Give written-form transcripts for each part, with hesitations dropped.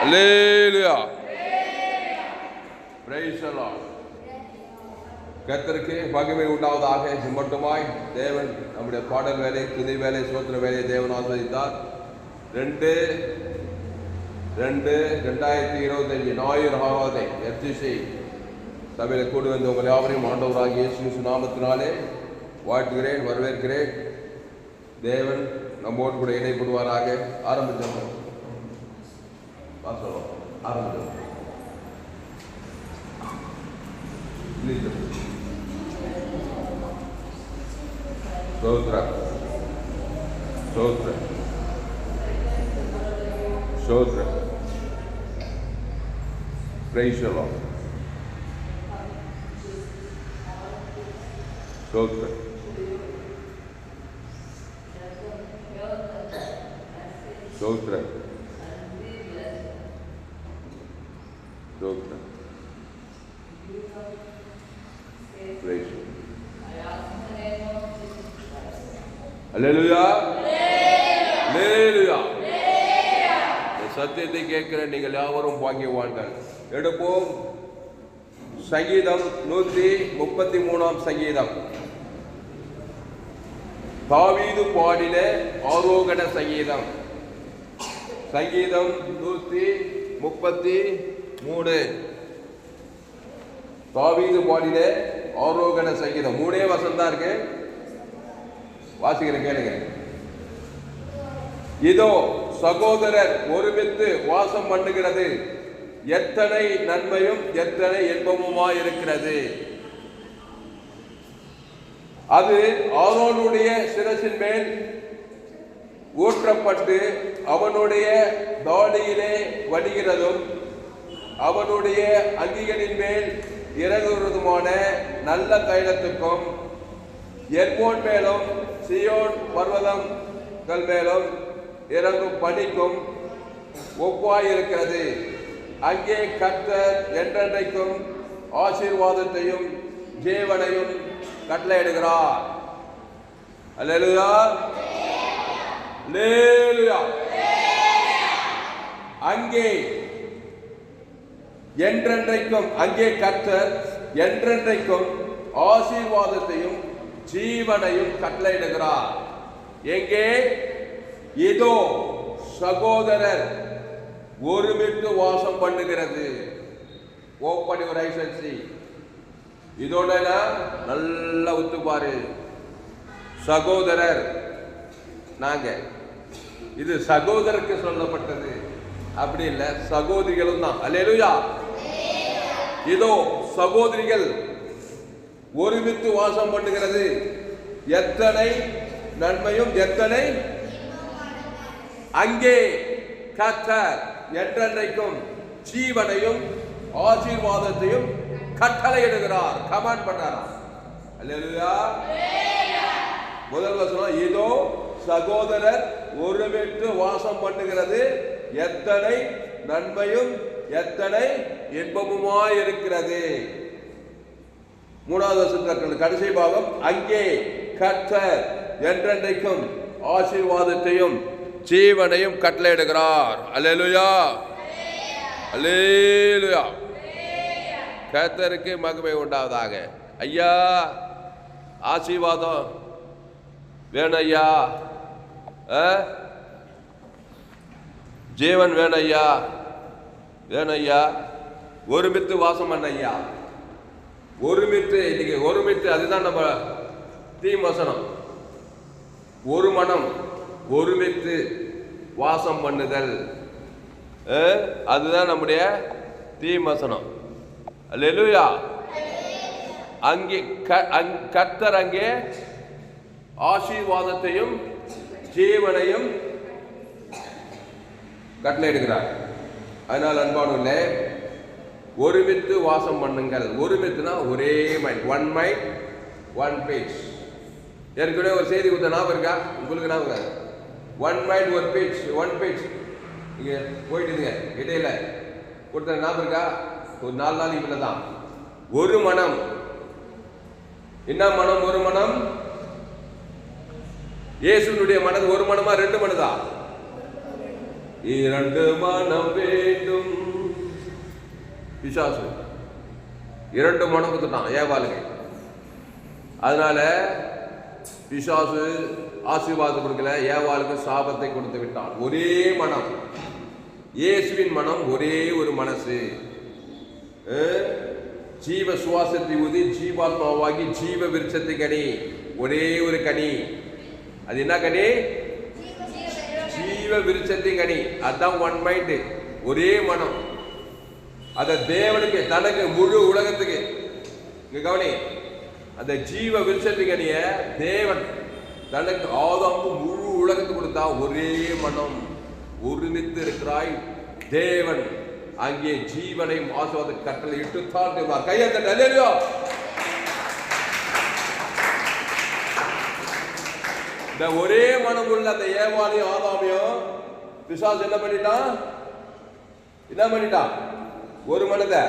Hallelujah. Price the Lord. கர்த்தருக்கு மகிமை உண்டாவதாக. மட்டுமாய் தேவன் நம்முடைய பாடல் வேலை, துதி வேலை, சோத்திர வேலையை தேவன் ஆசீர்வதித்தார். 2/2/2025 ஞாயிறு ஆராதனை FCC சபையில் கூடி வந்து உங்கள் யாவரையும் ஆண்டவராகிய இயேசு கிறிஸ்து நாமத்தினாலே வாழ்த்துகிறேன், வரவேற்கிறேன். தேவன் நம்மோடு கூட இணைப்படுவாராக. ஆரம்பிச்சோம். சோத்ரா சோத்ரா சோத்ரா. Praise the lord. சோத்ரா சோத்ரா சோத்ரா. Praise hallelujah hallelujah. சத்தியத்தை கேட்கிற நீங்கள் யாவரும் பாக்கியவான்கள். எடுப்போம் சங்கீதம் 133 சங்கீதம். தாவீது பாடின ஆரோகண சங்கீதம். சங்கீதம் 133. தாவீது பாடின ஆரோகண சங்கீதம். 3 வசனம் தான் இருக்கு. வாசிக்கிறேன், கேளுங்க. இதோ சகோதரர் ஒருமித்து வாசம் பண்ணுகிறது, எத்தனை நன்மையும் எத்தனை இன்பமுமாய் இருக்கிறது. அது ஆரோனுடைய சிரசின் மேல் ஊற்றப்பட்டு அவனுடைய தாடியிலே வடிகிறதும் அவனுடைய அங்கிகளின் மேல் இறங்குவதுமான நல்ல தைலத்துக்கும் எர்மோன் மேலும் சியோன் பர்வதங்கள் மேலும் இறங்கும் பணிக்கும் ஒப்பாயிருக்கிறது. அங்கே கர்த்தர் என்றென்றைக்கும் ஆசீர்வாதத்தையும் ஜீவனையும் கட்டளையிடுகிறார். அல்லேலூயா அல்லேலூயா. அங்கே என்றென்றைக்கும், அங்கே கர்த்தர் என்றென்றைக்கும் ஆசீர்வாதத்தையும் ஜீவனையும் கட்டளையிடுகிறார். எங்கே? இதோ சகோதரர் ஒருமித்து வாசம் பண்ணுகிறது. ஓப்பன் யுவர் ஐஸ் அண்ட் சீ. இதோட நல்லா ஒத்துப்பாரு. சகோதரர் நாங்க. இது சகோதரருக்கு சொல்லப்பட்டது, அப்படி இல்லை, சகோதரிகளும் தான். அல்லேலூயா. இதோ சகோதரிகள் ஒருமித்து வாசம் பண்ணுகிறது, எத்தனை நன்மையும் எத்தனை. அங்கே கர்த்தர் என்றென்றைக்கும் ஜீவனையும் ஆசீர்வாதத்தையும் கட்டளையிடுகிறார். கமாண்ட் பண்றாராம். அல்லேலூயா. முதல் வசனம், இதோ சகோதரர் ஒருமித்து வாசம் பண்ணுகிறது, எத்தனை நன்மையும் எத்தனை இன்பமுமாய் இருக்கிறது. 3வது வசனத்தின் கடைசி பாகம், அங்கே கர்த்தர் என்றென்றைக்கும் ஆசீர்வாதத்தையும் ஜீவனையும் கட்டளையிடுகிறார். அல்லேலூயா அல்லேலூயா. கர்த்தருக்கு மகிமை உண்டாவதாக. ஐயா ஆசீர்வாதம் வேணும் ஐயா, ஜீவன் வேணும் ஐயா, வேணும் ஐயா. ஒருமித்து வாசம் பண்ண ஐயா. ஒருமித்து, இன்னைக்கு ஒருமித்து, அதுதான் நம்ம தீம் வசனம். ஒரு மனம் ஒருமித்து வாசம் பண்ணுதல், அதுதான் நம்முடைய தீம் வசனம். அல்லேலூயா. அங்கே கர்த்தர் அங்கே ஆசீர்வாதத்தையும் ஜீவனையும் கட்டளையிடுகிறார். அதனால் அன்பானவர்களே, ஒருமித்து வாசம் பண்ணுங்கள். ஒருமித்துனா ஒரே mind, one mind one page. ஏற்கனவே ஒரு செய்தி கொடுத்த ஞாபகம் இருக்கா உங்களுக்கு? ஞாபகம்? ஒன் மைண்ட் ஒரு பேஜ், ஒன் பேஜ். இங்க போயிட்டுங்க இடையில கொடுத்த ஞாபகம் இருக்கா? ஒரு 4 நாள் இவ்வளவு தான். ஒரு மனம். என்ன மனம்? ஒரு மனம். இயேசுனுடைய மனது ஒரு மனமா 2 மனதா? 2 மனம் வேண்டும் பிசாசு 2 மனம் கொடுத்துட்டான் ஏவாளுக்கு. அதனால பிசாசு ஆசீர்வாதம் கொடுக்கல, ஏவாளுக்கு சாபத்தை கொடுத்து விட்டான். ஒரே மனம், இயேசுவின் மனம், ஒரே ஒரு மனசு. ஜீவ சுவாசத்தை ஊதி ஜீவாத்மாவாகி ஜீவ விருட்சத்தை கனி, ஒரே ஒரு கனி. அது என்ன கனி? ஜீவ விருட்சத்தை கனி. அதுதான் ஒன் மைண்ட், ஒரே மனம். அத தேவனுக்கு, தனக்கு, முழு உலகத்துக்கு. இங்க கவனி, அந்த ஜீவ விருட்சத்தை கனிய தேவன் தனக்கு ஆதாமுக்கு முழு உலகத்துக்கு கொடுத்தா. ஒரே மனம், ஒருமித்து இருக்கிறாய் தேவன் அங்கே ஜீவனை ஆசீர்வாத கட்டளை இட்டு தான் கையெழுத்த. அல்லேலூயா. இந்த ஒரே மனம் உள்ள அந்த ஏவாளையும் ஆதாமையும் பிசாசு என்ன பண்ணிட்டான்? ஒரு மனதை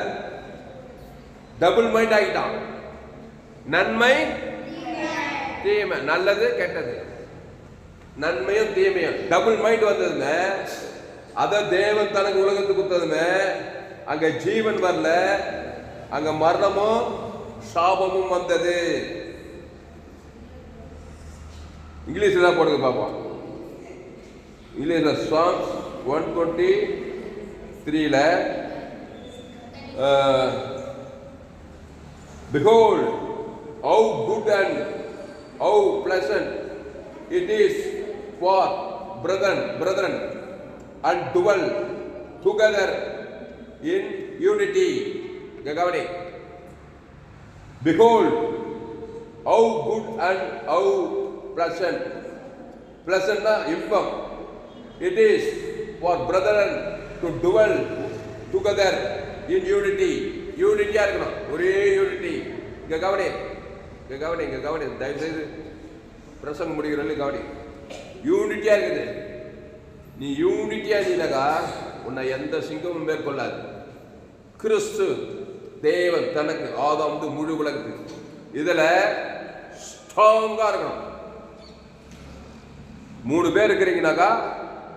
டபுள் மைண்ட் ஆகிட்டான். நன்மை தீமை, நல்லது கெட்டது, நன்மையும் தீமையும் டபுள் மைண்ட் வந்ததுமே, அத தேவன் தனக்கு உலகத்துக்கு கொடுத்ததுமே அங்க ஜீவன் வரல, அங்க மரணமும் சாபமும் வந்தது. இங்கிலீஷ்ல தான் போடுங்க பாப்போம். இங்கிலீஷ்ல Psalms 123ல behold how good and how pleasant it is for brethren and dwell together in unity. கவனி, behold how good and how pleasant இன்பம், it is for brethren to dwell together in unity. யூனிட்டியா இருக்கணும், ஒரே unity. இங்க கவனி, தயவு செய்து பிரசங்கம் முடிகிறது கவனி. யூனிட்டியா இருக்குது. நீ யூனிட்டியா இல்லைனாக்கா உன்னை எந்த சிங்கமும் மேற்கொள்ளாது. கிறிஸ்து தேவன் தனக்கு ஆதாம் முழு உலகத்துக்கு இதுல ஸ்ட்ராங்கா இருக்கணும். 3 பேர் இருக்கிறீங்கனாக்கா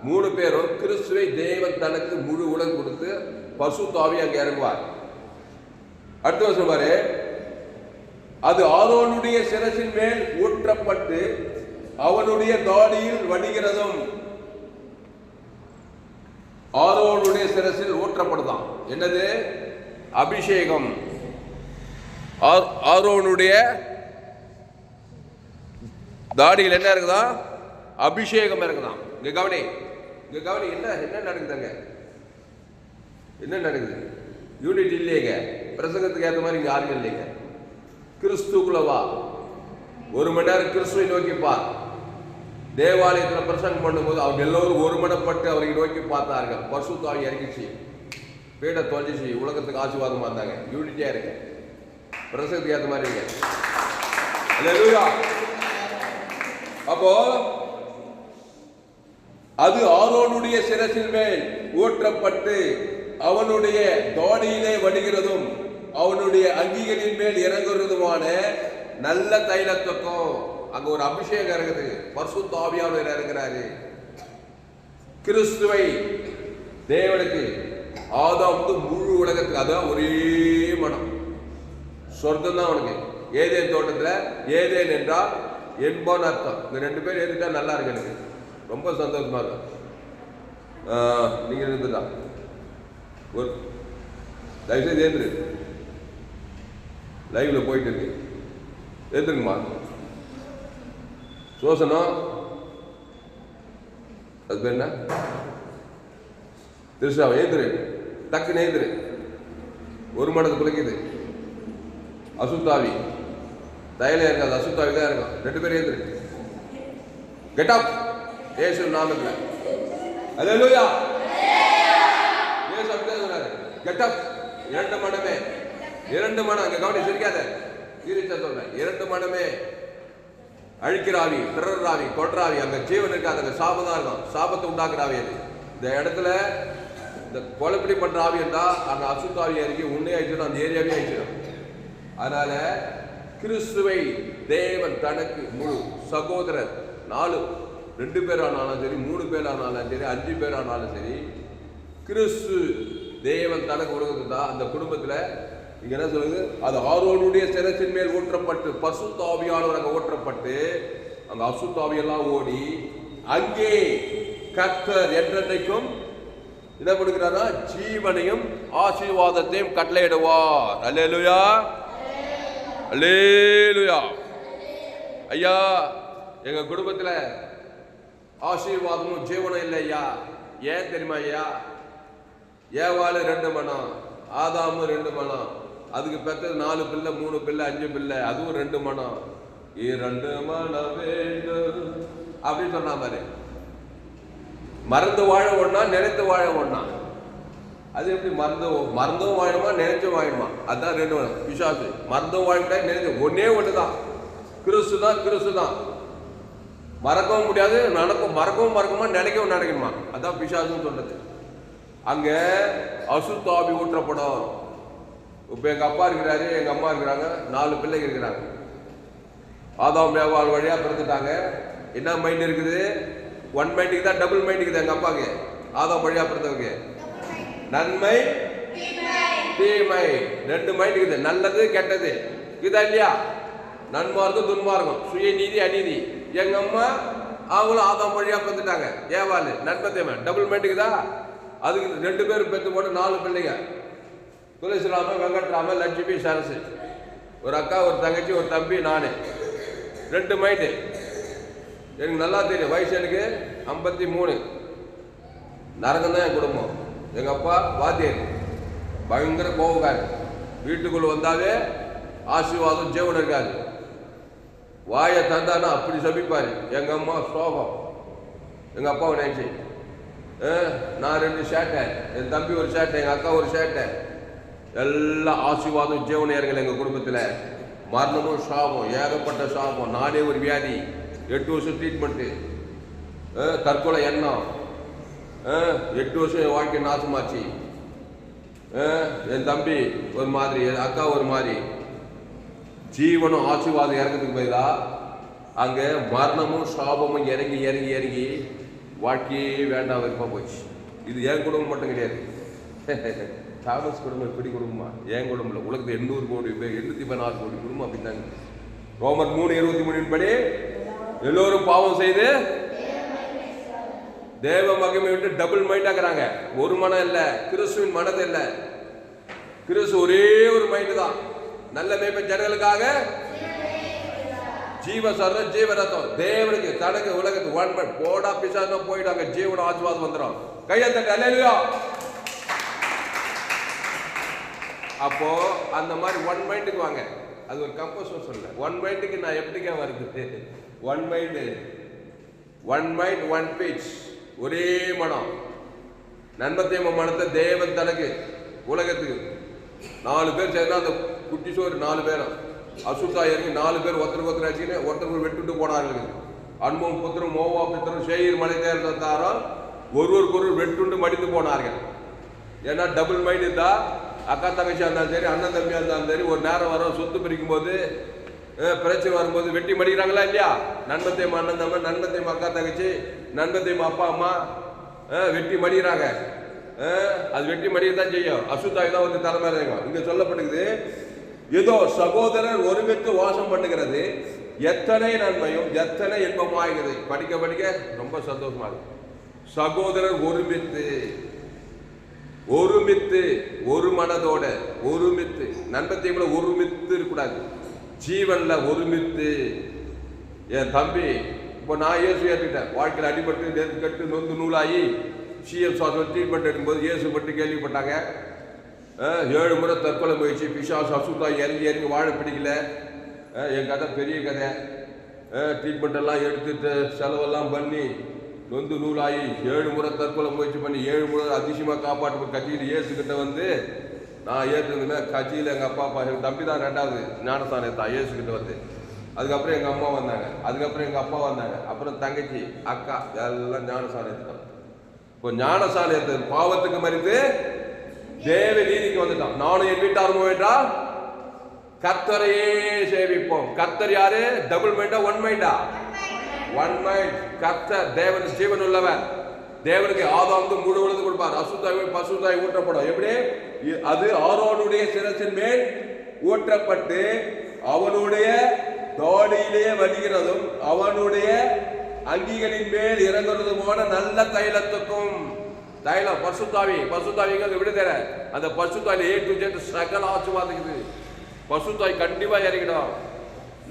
3 பேரும் கிறிஸ்துவை தேவன் தனக்கு முழு உலகம் கொடுத்து பசுத்த ஆவி அங்கே இறங்குவார். அடுத்த வருஷம் பாரு, அது ஆரோனுடைய சிரசின் மேல் ஊற்றப்பட்டு அவனுடைய தாடியில் வடிகிறதும். ஆரோனுடைய சிரசில் ஊற்றப்படுதான். என்னது? அபிஷேகம். ஆரோனுடைய தாடியில் என்ன இருக்குதா? அபிஷேகம் இருக்குதான். இங்க கவனி, என்ன நடக்குதுங்க? என்ன நடக்குது? யூனிட் இல்லையங்க. பிரசங்கத்துக்கு ஏற்ற மாதிரி இங்க யாருமே இல்லைங்க. கிறிஸ்துக்குள்ளவா 1 மணி நேரம் கிறிஸ்துவை நோக்கி பார். தேவாலயத்தில் பிரசங்கம் பண்ணும்போது அவங்க எல்லோரும் ஒருமனப்பட்டு அவரை நோக்கி பார்த்தார்கள். பரிசுத்த ஆவி இறங்கிச்சு, பீட தொலைஞ்சிச்சு, உலகத்துக்கு ஆசீர்வாதமா இருந்தாங்க. யூனிட்டியா இருக்கு, பிரசங்கத்துக்கு ஏற்ற மாதிரி இருக்கு. அல்லேலூயா. அப்போ அது ஆரோனுடைய சிரசின் மேல் ஊற்றப்பட்டு அவனுடைய தாடியிலே வடிகிறதும் அவனுடைய அங்கிகளின் மேல் இறங்குறதுமான நல்ல தைலத்துக்கும். அங்க ஒரு அபிஷேகம் இருக்குது, பரிசுத்த ஆவியானவர் இறங்குறாரு. கிறிஸ்துவை தேவனுக்கு ஆதாம் முழு உலகத்துக்கு, அதான் ஒரே மனம். சொர்க்கம் தான் அவனுக்கு. ஏதேன் தோட்டத்துல, ஏதேன் என்றால் என்பான்னு அர்த்தம். இந்த 2 பேர் ஏறிட்டா நல்லா இருக்கு, எனக்கு ரொம்ப சந்தோஷமா இருக்கும். நீங்க இருந்துதான் ஒரு தயவுசெய்து ஏந்திரு, லைவ்ல போயிட்டு இருக்கு, ஏந்துங்கம்மா. சோசனம் அது பேர் என்ன? திருஷாவை ஏந்திரு, டக்குன்னு ஏந்திரு. 1 மடத்து குலைக்குது. அசுத்தாவி தயலே இருக்காது, அசுத்தாவி தான் இருக்கும். 2 பேர் ஏந்திரு. கெட் அப் இயேசு நாமத்துல. அல்லேலூயா. இயேசு அப்படிதான் சொன்னாரு, கெட் அப். 2 மடமே, 2 மடம். அங்க கவனி, சிரிக்காத, சீரியஸா சொல்றேன். 2 மடமே அழிக்கிறாவி, பிறராவி, கொன்றாவி. அங்க ஜீவன் இருக்காது, அங்க சாபம் தான் இருக்கும். சாபத்தை உண்டாக்குறாவி அது. இந்த இடத்துல இந்த கொலைப்படி பண்ற ஆவி இருந்தா அந்த அசுத்தாவி இறங்கி உன்னே ஆயிடுச்சிடும், அந்த ஏரியாவே ஆயிடுச்சிடும். அதனால கிறிஸ்துவை தேவன் தனக்கு முழு சகோதரர் 2 பேர் ஆனாலும் சரி, 3 பேர் ஆனாலும் சரி, 5 பேர் ஆனாலும் சரி, கிறிஸ்து தேவன் தனக்கு உலகத்துக்கு தான். அந்த குடும்பத்துல இங்க என்ன சொல்லுது, அது ஆரோனுடைய சிரசின் மேல் ஊற்றப்பட்டு பரிசுத்த ஆவியானவர் அங்க ஊற்றப்பட்டு அங்க அசுத்த ஆவியெல்லாம் ஓடி அங்கே கர்த்தர் என்றென்றைக்கும் என்ன பண்ணுகிறாரா, ஜீவனையும் ஆசீர்வாதத்தையும் கட்டளையிடுவார். அல்லேலூயா, அல்லேலூயா. ஐயா, எங்க குடும்பத்துல ஆசீர்வாதமும் ஜீவனம் இல்லை ஐயா. ஏன் தெரியுமா ஐயா? ஏவாளு 2 மனம், ஆதாமு 2 மனம், அதுக்கு பெற்றது 4 பிள்ளை, 3 பிள்ளை, 5 பிள்ளை, அதுவும் 2 மனம். 2 மனம் வேண்டும் அப்படின்னு சொன்னா மாதிரி. மறந்து வாழ ஒண்ணா, நினைத்து வாழ ஒண்ணா? அது எப்படி மறந்தும் வாழணுமா, நினைச்சும் வாழணுமா? அதுதான் 2 மனம். பிசாசு மறந்தும் வாழ நினைச்சு ஒன்னே ஒண்ணுதான், கிறிஸ்து தான். கிறிஸ்து தான் மறக்கவும் முடியாது, மறக்கவும் மறக்குமா, நினைக்கவும் நினைக்கணுமா? அதான் பிசாசுன்னு சொல்றது. அங்க அசுத்த ஆவி ஊற்றப்படும். இப்ப எங்க அப்பா இருக்கிறாரு, எங்க அம்மா இருக்கிறாங்க, 4 பிள்ளைங்க இருக்கிறாங்க. ஆதாம் ஏவாள் வழியா பிறந்துட்டாங்க. என்ன மைண்ட் இருக்குது? 1 மைண்டுக்கு தான், டபுள் மைண்ட் இருக்குது எங்க அப்பாவுக்கு. ஆதாம் வழியா பிறந்தவங்க நன்மை தீமை 2 மைண்ட் இருக்குது. நல்லது கெட்டது இதா இல்லையா? நன்மார்க்கம் துன்மார்க்கம், சுய நீதி அநீதி. எங்க அம்மா அவங்களும் ஆதாம் வழியா பிறந்துட்டாங்க. ஏவாள் நன்மை தீமை டபுள் மைண்டுக்கு தான். அதுக்கு 2 பேரும் பெற்று போட்டு 4 பிள்ளைங்க. துளசிராம, வெங்கட்ராம, லட்சுமி, சரசு. ஒரு அக்கா, ஒரு தங்கச்சி, ஒரு தம்பி, நானு. 2 மைண்டு. எனக்கு நல்லா தெரியும். வயசு எனக்கு 53. நரகம் தான் என் குடும்பம். எங்க அப்பா வாத்தியர், பயங்கர கோபக்காரர். வீட்டுக்குள்ள வந்தாவே ஆசீர்வாதம் ஜீவன் இருக்காது. வாயை தந்தானா அப்படி சபிப்பாரு. எங்க அம்மா சோகம். எங்க அப்பாவை நினைச்சு நான் 2 ஷேட்டை, என் தம்பி ஒரு ஷேட்டை, எங்க அக்கா ஒரு ஷேட்டை. எல்லா ஆசீர்வாதம் ஜீவனையர்கள் எங்க குடும்பத்துல. மரணமும் சாபம், ஏகப்பட்ட சாபம். நானே ஒரு வியாதி, 8 வருஷம் ட்ரீட்மெண்ட்டு, தற்கொலை எண்ணம், 8 வருஷம் என் வாழ்க்கை நாசமாச்சு. என் தம்பி ஒரு மாதிரி, என் அக்கா ஒரு மாதிரி. ஜீவனும் ஆசீர்வாதம் இறங்கிறதுக்கு பதிலா அங்க மரணமும் சாபமும் இறங்கி இறங்கி இறங்கி வாழ்க்கையே வேண்டாம் விருப்பமா போச்சு. இது என் குடும்பம் மட்டும் கிடையாது. தாமஸ் குடும்பம் எப்படி குடும்பமா? என் குடும்பம் இல்லை, உலகத்தில் 800 கோடி பேர், 816 கோடி குடும்பம் அப்படின்னாங்க. ரோமர் 3:23 படி எல்லோரும் பாவம் செய்து தேவ மகிமை விட்டு டபுள் மைண்டாக்குறாங்க. ஒரு மனம் இல்லை, கிறிஸ்துவின் மனது இல்லை. கிறிஸ்து ஒரே ஒரு மைண்டு தான். நல்ல மேய்ப்பன் ஜனங்களுக்காக ஜீவசரம் ஜீவரத்தம். தேவனுக்கு தனக்கு உலகத்துக்கு 1 மைண்ட் போடா பிசாசா போயிட்டாங்க. ஜீவன ஆசீர்வாதம் வந்துடும். கையத்தட்டு அல்லேலூயா. அப்போ அந்த மாதிரி 1 மைண்டுக்கு வாங்க. அது ஒரு கம்போசர் சொல்ல. 1 மைண்டுக்கு நான் எப்படிக்கா வருது? 1 மைண்டு, 1 மைண்ட் 1 பீச், ஒரே மனம். நன்மத்தேம மனத்தை தேவன் தனக்கு உலகத்துக்கு 4 பேர் சேர்ந்தா அந்த குட்டி சோறு 4 பேரும் அசுத்தா இறங்கி 4 பேர் ஒருத்தருக்கு அடிச்சுன்னு ஒருத்தருக்கு வெட்டுட்டு போனார்கள். அன்பும் புத்திரம் மோவா புத்திரம் ஷேயர் மலை தேர்ந்தாரம் ஒருவருக்கு வெட்டுண்டு மடிந்து போனார்கள். ஏன்னா டபுள் மைண்ட் இருந்தா அக்கா தங்கச்சியா இருந்தாலும் சரி, அண்ணன் தம்பியா இருந்தாலும் சரி, ஒரு நேரம் வரும் சொத்து பிரிக்கும் போது பிரச்சனை வரும்போது வெட்டி மடிக்கிறாங்களா இல்லையா? நண்பத்தையும் அண்ணன் தம்பி, நண்பத்தையும் அக்கா தங்கச்சி, நண்பத்தையும் அப்பா அம்மா வெட்டி மடிக்கிறாங்க. அது வெட்டி மடிக்கத்தான் செய்யும். அசுத்தாய் தான் வந்து தலைமை இங்க சொல்லப்படுகிறது. ஏதோ சகோதரர் ஒருமித்து வாசம் பண்ணுகிறது எத்தனை நன்மையும் எத்தனை இன்பமாகிறது. படிக்க படிக்க ரொம்ப சந்தோஷமா இருக்கு. சகோதரர் ஒருமித்து, ஒருமித்து, ஒரு மனதோட ஒருமித்து. நண்பத்தையும் ஒருமித்து இருக்கக்கூடாது, ஜீவன்ல ஒருமித்து. என் தம்பி இப்போ நான் இயேசு ஏற்றுக்கிட்டேன். வாழ்க்கையில் அடிபட்டு நெருப்பு கட்டு நொந்து நூலாகி சிஎம் சுவாசம் ட்ரீட்மெண்ட் எடுக்கும்போது இயேசு பற்றி கேள்விப்பட்டாங்க. 7 முறை தற்கொலை முயற்சி, பிசாசு அசுத்தா இறங்கி இறங்கி வாழ பிடிக்கல. என் கதை பெரிய கதை. ட்ரீட்மெண்ட் எல்லாம் எடுத்துட்டு செலவெல்லாம் பண்ணி நொந்து நூலாகி 7 முறை தற்கொலை முயற்சி பண்ணி 7 முறை அதிசயமாக காப்பாற்று கட்சியில் இயேசுக்கிட்ட வந்து நான் ஏற்றுருந்தேன். கட்சியில் எங்கள் அப்பா எங்கள் தம்பி தான் 2வது ஞானஸ்தானம் தான் இயேசுக்கிட்ட வந்து. அதுக்கப்புறம் எங்கள் அம்மா வந்தாங்க, அதுக்கப்புறம் எங்கள் அப்பா வந்தாங்க, அப்புறம் தங்கச்சி அக்கா எல்லாம் ஞானஸ்தானம் எடுத்துட்டாங்க. இப்போ ஞானஸ்தானம் எடுத்தது பாவத்துக்கு மறித்து தேவ நீதிக்கு வந்துட்டான். நானும் என் வீட்டாரும் என்றால் கர்த்தரையே சேவிப்போம். கர்த்தர் யாரு? டபுள் மைண்டா 1 மைண்டா? 1 மைண்ட். கர்த்தர் தேவன் ஜீவன் உள்ளவர். தேவனுக்கு ஆதாம் முழு உலகத்தை கொடுப்பார். அசுத்தாய் பசுத்தாய் ஊற்றப்படும். எப்படி? அது ஆரோனுடைய சிரசின் மேல் ஊற்றப்பட்டு அவனுடைய தோடியிலே வடிகிறதும் அவனுடைய அங்கிகளின் மேல் இறங்குறதுமான நல்ல தைலத்துக்கும். தைலம் பசுத்தாவிங்க விடுதலை. அந்த பசுத்தாய் ஏ டு ஜெட் சகல ஆசீர்வாதம். பசுத்தாய் கண்டிப்பா இறங்கிடும்.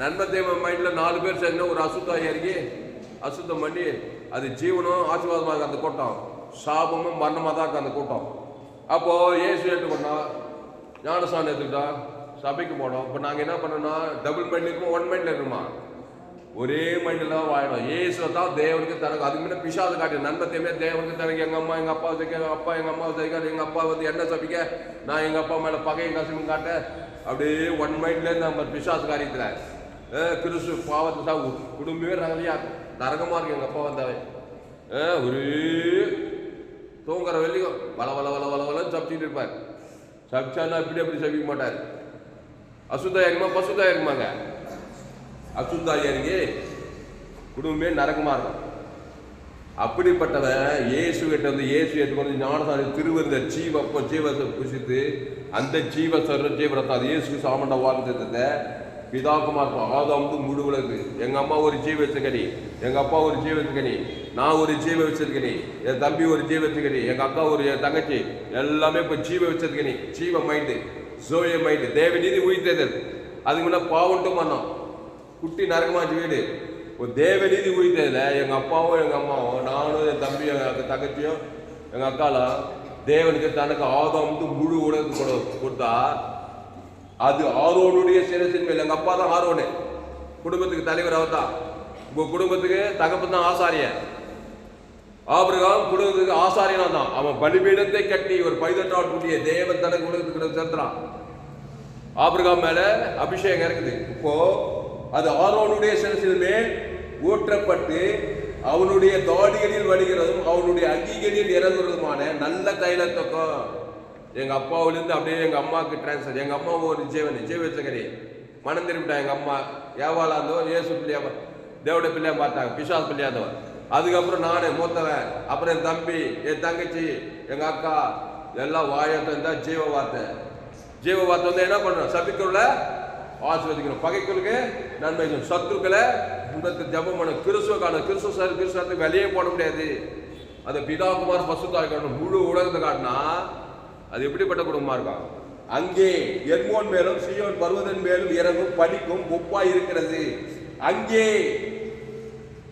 நன்மை தேவ மைண்ட்ல 4 பேர் சேர்ந்து ஒரு அசுத்தாய் இறங்கி அசுத்தம் பண்ணி அது ஜீவனும் ஆசீர்வாதமாக அந்த கூட்டம், சாபமும் மரணமாக தான் இருக்கு அந்த கூட்டம். அப்போ ஏசு ஏற்றுக்கொண்டோம், ஞானஸ்தானம் எடுத்துக்கிட்டோம், சபைக்கு போனோம். இப்போ நாங்கள் என்ன பண்ணோம்னா டபுள் மைண்ட் இருக்குமா, 1 மைண்ட்ல இருக்குமா? ஒரே மைண்டில் தான் வாழணும். ஏசுவை தான் தேவனுக்கு தனக்கு. அதுக்கு முன்னே பிசாசு காட்டு நன்மத்தையுமே தேவனுக்கு தனக்கு. எங்கள் அம்மா எங்கள் அப்பா வச்சுக்க, அப்பா எங்கள் அம்மா வச்சுக்க, எங்கள் அப்பா வந்து என்ன சபிக்க, நான் எங்கள் அப்பா மேலே பகையை கசிமும் காட்ட, அப்படியே 1 மைண்ட்லேருந்து நம்ம பிசாசு காரியத்தில் கிறிஸ்து பாவத்தை தான் குடும்பமே ரகலையா நரகமாக இருக்கு. எங்கள் அப்பா வந்தாவே ஒரே தூங்குற வெள்ளியும் வளன்னு சப்பிச்சுட்டு இருப்பார். சபிச்சானா அப்படி சபிக்க மாட்டார். அசுத்தா இருக்குமா பசுத்தா இருக்குமாங்க? அசுத்தா இறங்கி குடும்பமே நரகமாக இருக்கும். அப்படிப்பட்டவன் இயேசு கிட்ட வந்து இயேசு ஏற்றுக்கொண்டு ஞானசாரி திருவிருந்த ஜீவத்தை புசித்து அந்த ஜீவரத்தம் அது இயேசுக்கு சாமண்ட வார்த்தை பிதாகுமார் ஆதாம் முழு உலகு. எங்கள் அம்மா ஒரு ஜீவ வச்சுக்கணி, எங்கள் அப்பா ஒரு ஜீவ வச்சுக்கணி, நான் ஒரு ஜீவ வச்சிருக்கணி, என் தம்பி ஒரு ஜீவ வச்சுக்கணி, எங்கள் அக்கா ஒரு என் தங்கச்சி எல்லாமே இப்போ ஜீவ வச்சிருக்கணி. ஜீவ மைண்டு, ஜோய மைண்டு, தேவ நீதி உயிர்த்தேதல். அதுக்கு முன்னே பாவன்ட்டும் பண்ணோம். குட்டி நரகமாச்சு வீடு. ஒரு தேவ நீதி உயிர்த்ததில் எங்கள் அப்பாவும் எங்கள் அம்மாவும் நானும் என் தம்பியும் எங்கள் தங்கச்சியும் எங்கள் அக்காலாம் தேவனுக்கு தனக்கு ஆதாம் முழு உலகத்துக்கு கொடுத்தா அது ஆரோனுடைய சிரசின் மேல். எங்கள் அப்பா தான் ஆரோனு, குடும்பத்துக்கு தலைவர் அவர் தான். உங்க குடும்பத்துக்கு தகப்பன் தான் ஆசாரியன். ஆபிரகாம் குடும்பத்துக்கு ஆசாரியனா தான். அவன் பலிபீடத்தை கட்டி ஒரு 18 குட்டிய தேவன் தனக்கு உலகத்துக்கு சேர்த்துறான். ஆபிரகாம் மேல அபிஷேகம் இருக்குது. இப்போ அது ஆரோனுடைய சிரசின் மேல் ஊற்றப்பட்டு அவனுடைய தாடிகளில் வடிகிறதும் அவனுடைய அங்கிகளில் இறங்குறதுமான நல்ல தைலத்துக்கும். எங்கள் அப்பாவிலேருந்து அப்படியே எங்கள் அம்மாவுக்கு டிரான்ஸ்ஃபர். எங்கள் அம்மாவும் ஒரு ஜீவச்சகரி மனம் திரும்பிட்டான். எங்கள் அம்மா ஏவாளா இருந்தவன் இயேசு பிள்ளையா தேவட பிள்ளையா பார்த்தாங்க, பிசாஸ் பிள்ளையாதவன். அதுக்கப்புறம் நானே மூத்தவன், அப்புறம் என் தம்பி, என் தங்கச்சி, எங்கள் அக்கா எல்லாம் வாயத்தை இருந்தால் ஜீவ வார்த்தை வந்து என்ன பண்ணுறோம்? சபிக்குள்ள ஆசீர்வதிக்கணும், பகைக்குள்ளுக்கு நன்மை, சத்துருக்களை ஜபம் பண்ணணும். கிறிஸ்துவத்துக்கு வெளியே போட முடியாது. அந்த பிதாகுமார் பசுத்தாய் காட்டணும். முழு உலகத்தை காட்டினா அது எப்படிப்பட்ட குடும்பமா இருக்கும்? அங்கே எர்மோன் மேலும் சீயோன் பர்வதன் மேலும் இறங்கும் பனிக்கும் ஒப்பாய் இருக்கிறது. அங்கே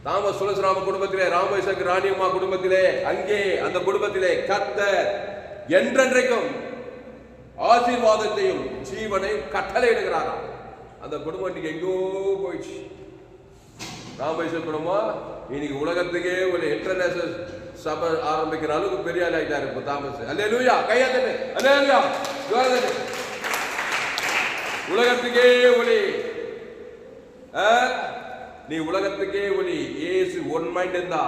தாமஸ் சுலசராம குடும்பத்திலே, ராமேஸ்வர ராணியம்மா குடும்பத்திலே, அங்கே அந்த குடும்பத்திலே கர்த்தர் என்றென்றைக்கும் ஆசீர்வாதத்தையும் ஜீவனையும் கட்டளை இடுகிறாராம். அந்த குடும்பம் இன்னைக்கு எங்கோ போயிடுச்சு. ராமேஸ்வர குடும்பம் இன்னைக்கு உலகத்துக்கே ஒரு இன்டர்நேஷனல் சபை ஆரம்பிக்கிற அளவுக்கு பெரிய ஆள் ஆகிட்டாரு இப்போ தாமஸ். அல்லேலூயா, கையாத்தட்டு, அல்லேலூயா. உலகத்துக்கே ஒளி, நீ உலகத்துக்கே ஒளி. ஏசு 1 மைண்ட் இருந்தா,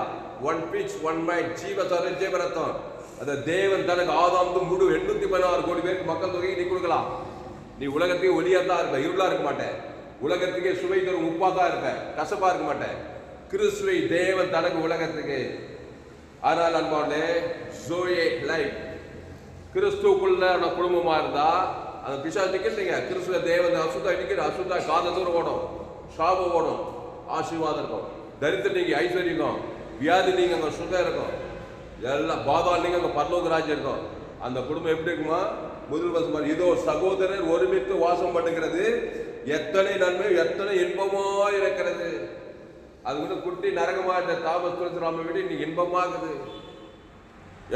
1 பிச் 1 மைண்ட், ஜீவரத்தம். அந்த தேவன் தனக்கு ஆதாம் முழு 816 கோடி பேருக்கு மக்கள் தொகையை நீ கொடுக்கலாம். நீ உலகத்துக்கே ஒளியா தான் இருப்ப, இருளா இருக்க மாட்டேன். உலகத்துக்கே சுவை தரும் உப்பா தான் இருப்ப, கசப்பா இருக்க மாட்டேன். கிறிஸ்துவை தேவன் தனக்கு உலகத்துக்கு. ஆனால் அன்பானே ஜோயே லைஃப் கிறிஸ்துக்குள்ள குடும்பமா இருந்தா அந்த பிசாசு நிக்கிறீங்க. கிறிஸ்துவ தேவன் அசுத்தா நிக்கிற, அசுத்தா காத தூரம் ஓடும், சாபம் ஓடும், ஆசீர்வாதம் இருக்கும், தரித்திரம் நீங்க ஐஸ்வர்யம், வியாதி நீங்க அங்க சுத்தம் இருக்கும், எல்லாம் பாதாள் நீங்க அங்க பரலோக ராஜ்யம் இருக்கும். அந்த குடும்பம் எப்படி இருக்குமா? முதல் வசனம், இதோ சகோதரர் ஒருமித்து வாசம் பண்ணுகிறது, எத்தனை நன்மை எத்தனை இன்பமா இருக்கிறது. அது வந்து குட்டி நரகமா இந்த தாமஸ் துளசிராம வீடு இன்னைக்கு இன்பமாகுது.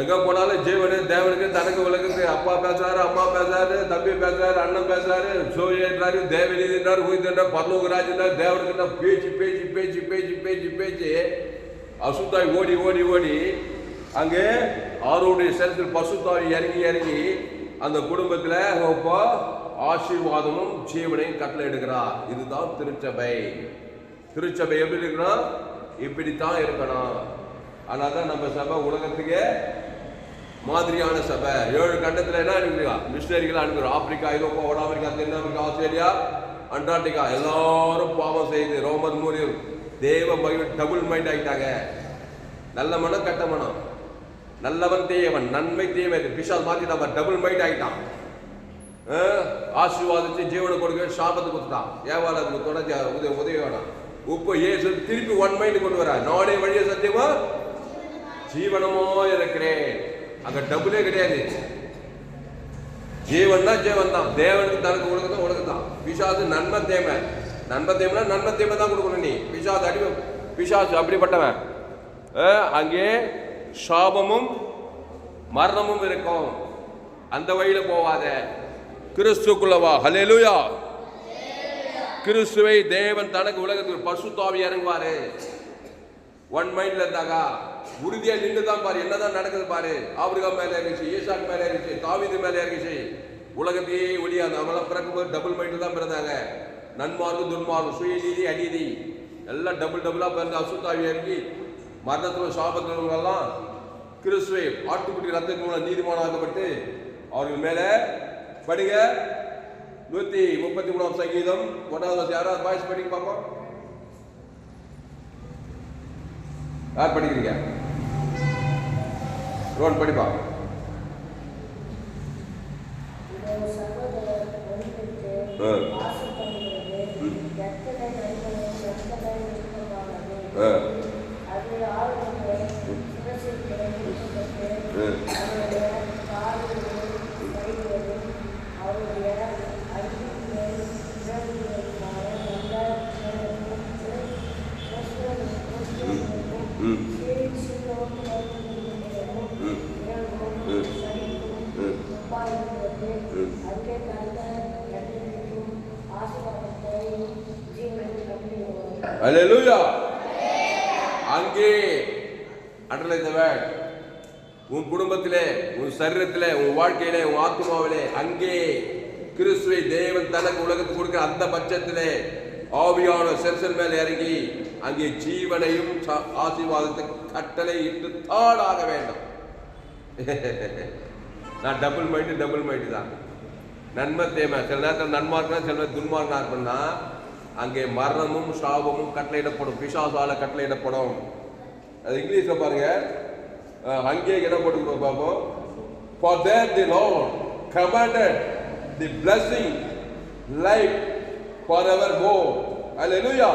எங்க போனாலும் ஜீவனு தேவனுக்கு தனக்கு உலகத்து. அப்பா பேசுறாரு, அம்மா பேசுறாரு, தம்பி பேசுறாரு, அண்ணன் பேசுறாரு, சோழின்றாரு, தேவனின்றாரு, உயிர்ந்தார், பரலோக ராஜ்யம், தேவனுக்கு பேச்சு பேச்சு பேச்சு பேச்சு பேச்சு பேச்சு அசுத்தாய் ஓடி ஓடி ஓடி அங்கே ஆரோடைய செலத்தில் பசுத்தாய் இறங்கி இறங்கி அந்த குடும்பத்தில் ஆசீர்வாதமும் ஜீவனையும் கட்டளை எடுக்கிறார். இதுதான் திருச்சபை. திருச்சபை எப்படி இருக்கணும்? இப்படித்தான் இருக்கணும். அதனால்தான் நம்ம சபை உலகத்துக்கு மாதிரியான சபை. 7 கண்டத்தில் என்ன அனுப்புறோம்? மிஷினரிகளை அனுப்புகிறோம். ஆப்பிரிக்கா, ஐரோப்பா, வட அமெரிக்கா, தென் அமெரிக்கா, ஆஸ்திரேலியா, அண்டார்டிகா எல்லாரும் பாவம் செய்து ரோமன் மூலியம் தேவ மகிழ்வு டபுள் மைண்ட் ஆகிட்டாங்க. நல்ல மனம் கெட்ட மனம். நல்லவன் தேவன், நன்மை தீமை. பிசாசு மாத்திட்டான், டபுள் மைண்ட் ஆகிட்டான். ஆசீர்வாதத்தை ஜீவனை கொடுக்க சாபத்தை கொடுத்துட்டான். ஏவாள் அதுக்கு தொடர்ச்சி உதவி வேணாம். இப்போ ஏசு திருப்பி ஒன் மைண்ட் கொண்டு வர, நானே வழிய சத்தியமா ஜீவனமோ இருக்கிறேன். அங்க டபுளே கிடையாது. ஜீவன் தான் ஜீவன் தான். தேவனுக்கு தனக்கு உலகத்தான் உலகத்தான். பிசாசு நன்மை தேமை, நன்மை தேமைனா நன்மை தேமை தான் கொடுக்கணும். நீ பிசாசு அடி, பிசாசு அப்படிப்பட்டவன். அங்கே சாபமும் மரணமும் இருக்கும். அந்த வழியில போவாத, கிறிஸ்துக்குள்ளவா. ஹல்லேலூயா. கிறிஸ்துவை தேவன் தனக்கு உலகத்துக்கு பரிசுத்த ஆவி இறங்குவாரு. ஒன் மைண்ட்ல இருந்தாங்க, உறுதியா நின்று தான் பாரு, என்னதான் நடக்குது பாரு. ஆபிரகாம் மேல இருந்துச்சு, ஈசாக்கு மேல இருந்துச்சு, தாவீது மேல இருந்துச்சு. உலகத்தையே ஒளியா நம்மளாம் பிறக்கும்போது டபுள் மைண்ட் தான் பிறந்தாங்க. நன்மார்க்கு துன்மார்க்கு, சுயநீதி அநீதி எல்லாம் டபுள் டபுளா பிறந்த அசுத்தாவி இறங்கி மரணத்துல சாபத்தினவங்கெல்லாம் கிறிஸ்துவை ஆட்டுக்குட்டி ரத்தத்தின் மூலம் நீதிமானாக்கப்பட்டு அவர்கள் மேல படிங்க. 133 சங்கீதம் 1வது யாராவது வாய்ஸ் படிக்க பார்ப்போம். யார் படிக்கிறீங்க? ரோன் படிப்பா. Hallelujah. அங்கே அண்டர்லைன் தி வேர்ட். உன் குடும்பத்திலே, உன் சரீரத்திலே, உன் வாழ்க்கையிலே, உன் ஆத்மாவிலே அங்கே கிறிஸ்துவை தேவன் தனக்கு உலகத்துக்கு கொடுக்கிற அந்த பட்சத்திலே ஆவியான செல்சல் மேலே இறங்கி அங்கே ஜீவனையும் ஆசீர்வாதத்தை கட்டளை இட்டு தாடாக வேண்டும். நான் டபுள் மைண்டு தான். நன்மை தேமை. சில நேரத்தில் நன்மார்க்கா, சில நேரத்தில் துன்மார்க்கா இருப்பேன்னா அங்கே மரணமும் சாபமும் கட்டளையிடப்படும், பிசாசால கட்டளையிடப்படும். அது இங்கிலீஷ்ல பாருங்க, அங்கே என்ன போட்டு பார்ப்போம். For that the Lord commanded the blessing life forevermore. Hallelujah.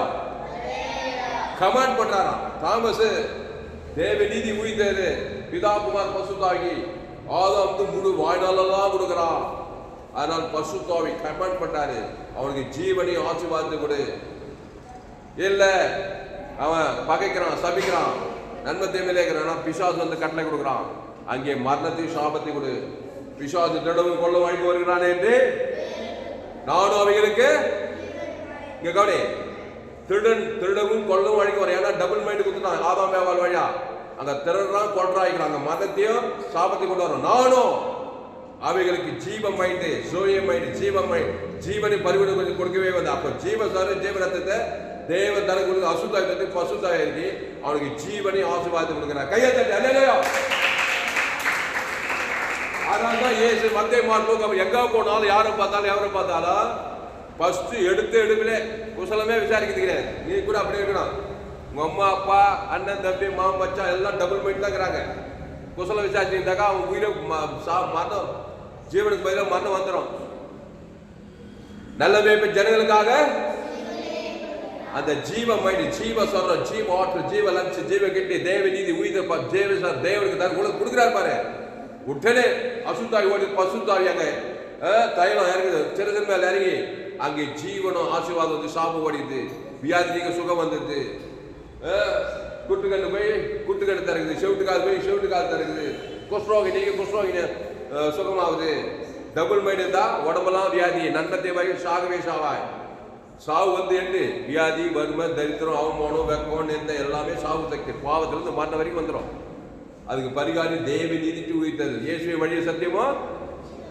Command பண்றாரா தாமஸ். தேவ நீதி உயிர்த்தது பிதா குமார் பசுத்தாகி ஆதாம் முழு வாழ்நாளெல்லாம் கொடுக்கிறான். அதனால் பசுத்தாவி கமாண்ட் பண்றாரு, அவனுக்கு ஜீவனையும் ஆசீர்வாதத்தை கொடு. இல்ல அவன் பகைக்கிறான், சபிக்கிறான், நன்மை தேவையிலே இருக்கிறான், பிசாசு வந்து கட்டளை கொடுக்குறான், அங்கே மரணத்தையும் சாபத்தை கொடு. பிசாசு திருடவும் கொள்ள வாங்கி வருகிறான் என்று நானும் அவைகளுக்கு இங்க கவனி, திருடவும் கொள்ளவும் வழிக்கு வர. ஏன்னா டபுள் மைண்ட் கொடுத்துட்டான் ஆதாம் ஏவாள் வழியா. அங்க திருடுறான், கொள்றாய்க்கிறாங்க, மதத்தையும் சாபத்தை கொண்டு வரும். நானும் அவைகளுக்கு ஜீவ மைண்டு, சோய மைண்டு, ஜீவ மைண்ட், ஜீவனை பரிவிட கொடுக்கவே வந்து. அப்ப ஜீவ ரத்தத்தை தேவ தனக்கு அசுத்தாயத்தை பசுத்தாய் இருக்கு, அவனுக்கு ஜீவனை ஆசீர்வாதத்தை கொடுக்கிறார். கையை தட்டி அல்லேலூயா. அதனால்தான் இயேசு மத்தேயு மார்க்கு எங்க போனாலும் யாரை பார்த்தாலும் ஃபர்ஸ்ட் எடுப்பிலே குசலமே விசாரிக்கிறது கிடையாது. நீ கூட அப்படியே இருக்கணும். உங்க அம்மா அப்பா அண்ணன் தம்பி மாமன் மச்சான் எல்லாம் டபுள் மைண்ட் தான் இருக்கிறாங்க. குசலம் விசாரிச்சுட்டாக்கா அவங்க உயிரை மரணம், ஜீவனுக்கு பதிலாக மரணம் வந்துடும். நல்ல மேய்ப்பு ஜனங்களுக்காக அந்த ஜீவ மைண்ட், ஜீவ சொல்றோம், ஜீவ ஆற்று, ஜீவ லட்ச, ஜீவ கிட்டி, தேவ நீதி உயிர் தேவனுக்கு தான் கொடுக்குறாரு பாரு. உடனே அசுத்தாவி ஓடி பசுத்தாவி அங்க தைலம் இறங்குது, சிறதன் மேல இறங்கி அங்கே ஜீவனம் ஆசீர்வாதம் வந்து சாபம் ஓடிது, வியாதி நீங்க சுகம் வந்தது. குட்டுக்கண்ணு போய் குட்டுக்கண்ணு தருகுது, செவிட்டுக்காது போய் செவிட்டுக்காது தருகுது, குஷ்ரோகி நீங்க குஷ்ரோகி சுகமாகுது. டபுள் மைண்ட் இருந்தா உடம்பெல்லாம் வியாதி, நன்மத்தை வாங்கி சாகவே சாவாய். சாவு வந்து எண்டு வியாதி, வறுமை, தரித்திரம், அவமானம், வெக்கம், எந்த எல்லாமே சாவு சக்தி, பாவத்திலிருந்து மரண வரைக்கும் வந்துடும். அதுக்கு பரிகாரி தேவ நீதிக்கு உயிர்த்தது. இயேசுவை வழியை சத்தியமோ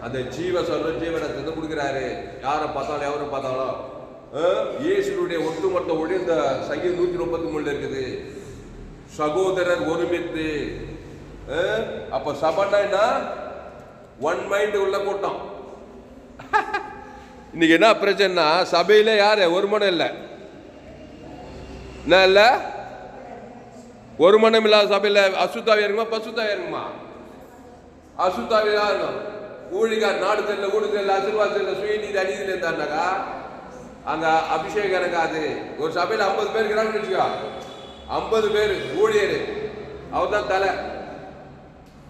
அந்த ஜீவ சொல்ற ஜீவனத்தை கொடுக்கிறாரு. யாரை பார்த்தாலும் எவரை பார்த்தாலும் இயேசுடைய ஒட்டுமொத்த ஒளி இந்த சங்கீதம் 133 இருக்குது. சகோதரர் ஒருமித்து. அப்ப சபைன்னா ஒன் மைண்ட் உள்ள கூட்டம். இன்னைக்கு என்ன பிரச்சனைனா சபையில யாரு ஒரு மனம் இல்லை, என்ன இல்ல ஒரு மனம் இல்லாத சபையில அசுத்தாவே இருக்குமா பசுத்தாவே இருக்குமா? அசுத்தாவிதான் இருக்கும். ஊழிகார் நாடு தெரியல, ஊடு தெரியல, ஆசீர்வாதம் தெரியல, சுயநீதி அநீதியில் இருந்தாருனாக்கா அங்க அபிஷேகம் இறங்காது. ஒரு சபையில் 50 பேர் இருக்கிறாங்கன்னு வச்சுக்கோ, 50 பேர் ஊழியர், அவர் தான் தலை.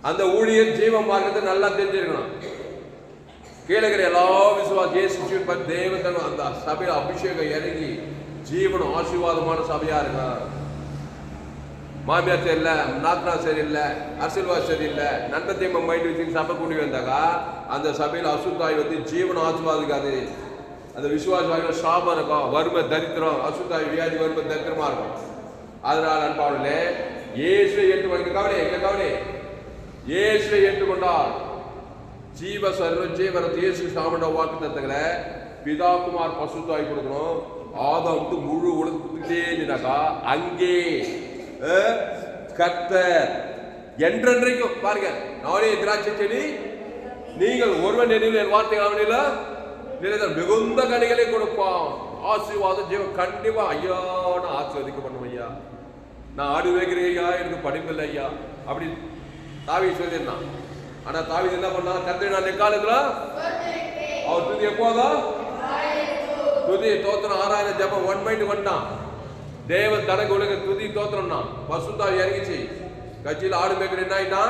அந்த ஊழியர் ஜீவ மார்க்கத்தை நல்லா தெரிஞ்சிருக்கணும். கீழே இருக்கிற எல்லா விசுவாச தேவன் அந்த சபையில் அபிஷேகம் இறங்கி ஜீவனம் ஆசீர்வாதமான சபையா இருக்கும். மாமியார் சரியில்லை, நாத்தனார் சரியில்லை, அரசியல்வாதி சரியில்லை, நன்மத்தையும் மைண்ட் வச்சு சபை கூடி வந்தாக்கா அந்த சபையில் அசுத்தாய் வந்து ஜீவனம் ஆசீர்வாதிக்காது. அந்த விசுவாச சாபம் இருக்கும், வறுமை தரித்திரம், அசுத்தாய் வியாதி வறுமை தரித்திரமா இருக்கும். அதனால் அன்பாவர்களே, இயேசுவை ஏற்றுக்கொண்டு கவனி இயேசுவை ஏற்றுக்கொண்டால் ஜீவ சர்வம் ஜீவனத்தை இயேசு சாமண்ட வாக்கு தத்துக்களை பிதா குமார் பசுத்தாய் கொடுக்கணும். ஆதாம் வந்து முழு உலகத்துக்கிட்டேனாக்கா அங்கே கர்த்தர் என்றென்றைக்கும் பாருங்க, நானே திராட்சை செடி, நீங்கள் ஒருவன் என் வார்த்தை அவனில மிகுந்த கனிகளை கொடுப்பான். ஆசீர்வாதம் ஜீவன் கண்டிப்பா. ஐயா நான் ஆசீர்வதிக்கப்படும் ஐயா, நான் ஆடு வைக்கிறேன் ஐயா, எனக்கு படிப்பில்லை ஐயா அப்படி தாவி சொல்லியிருந்தான். ஆனா தாவி என்ன பண்ணா, கர்த்தரை நான் எக்காலத்துல அவர் துதி எப்போதான் துதி தோத்திரம் 6000 ஜபம் 1 மைண்ட் வந்தான். தேவன் தனக்கு உலக துதி தோத்திரம்னா பசுத்தாவி இறங்கிச்சு. கட்சியில் ஆடு மேய்க்கிற என்ன ஆயிட்டா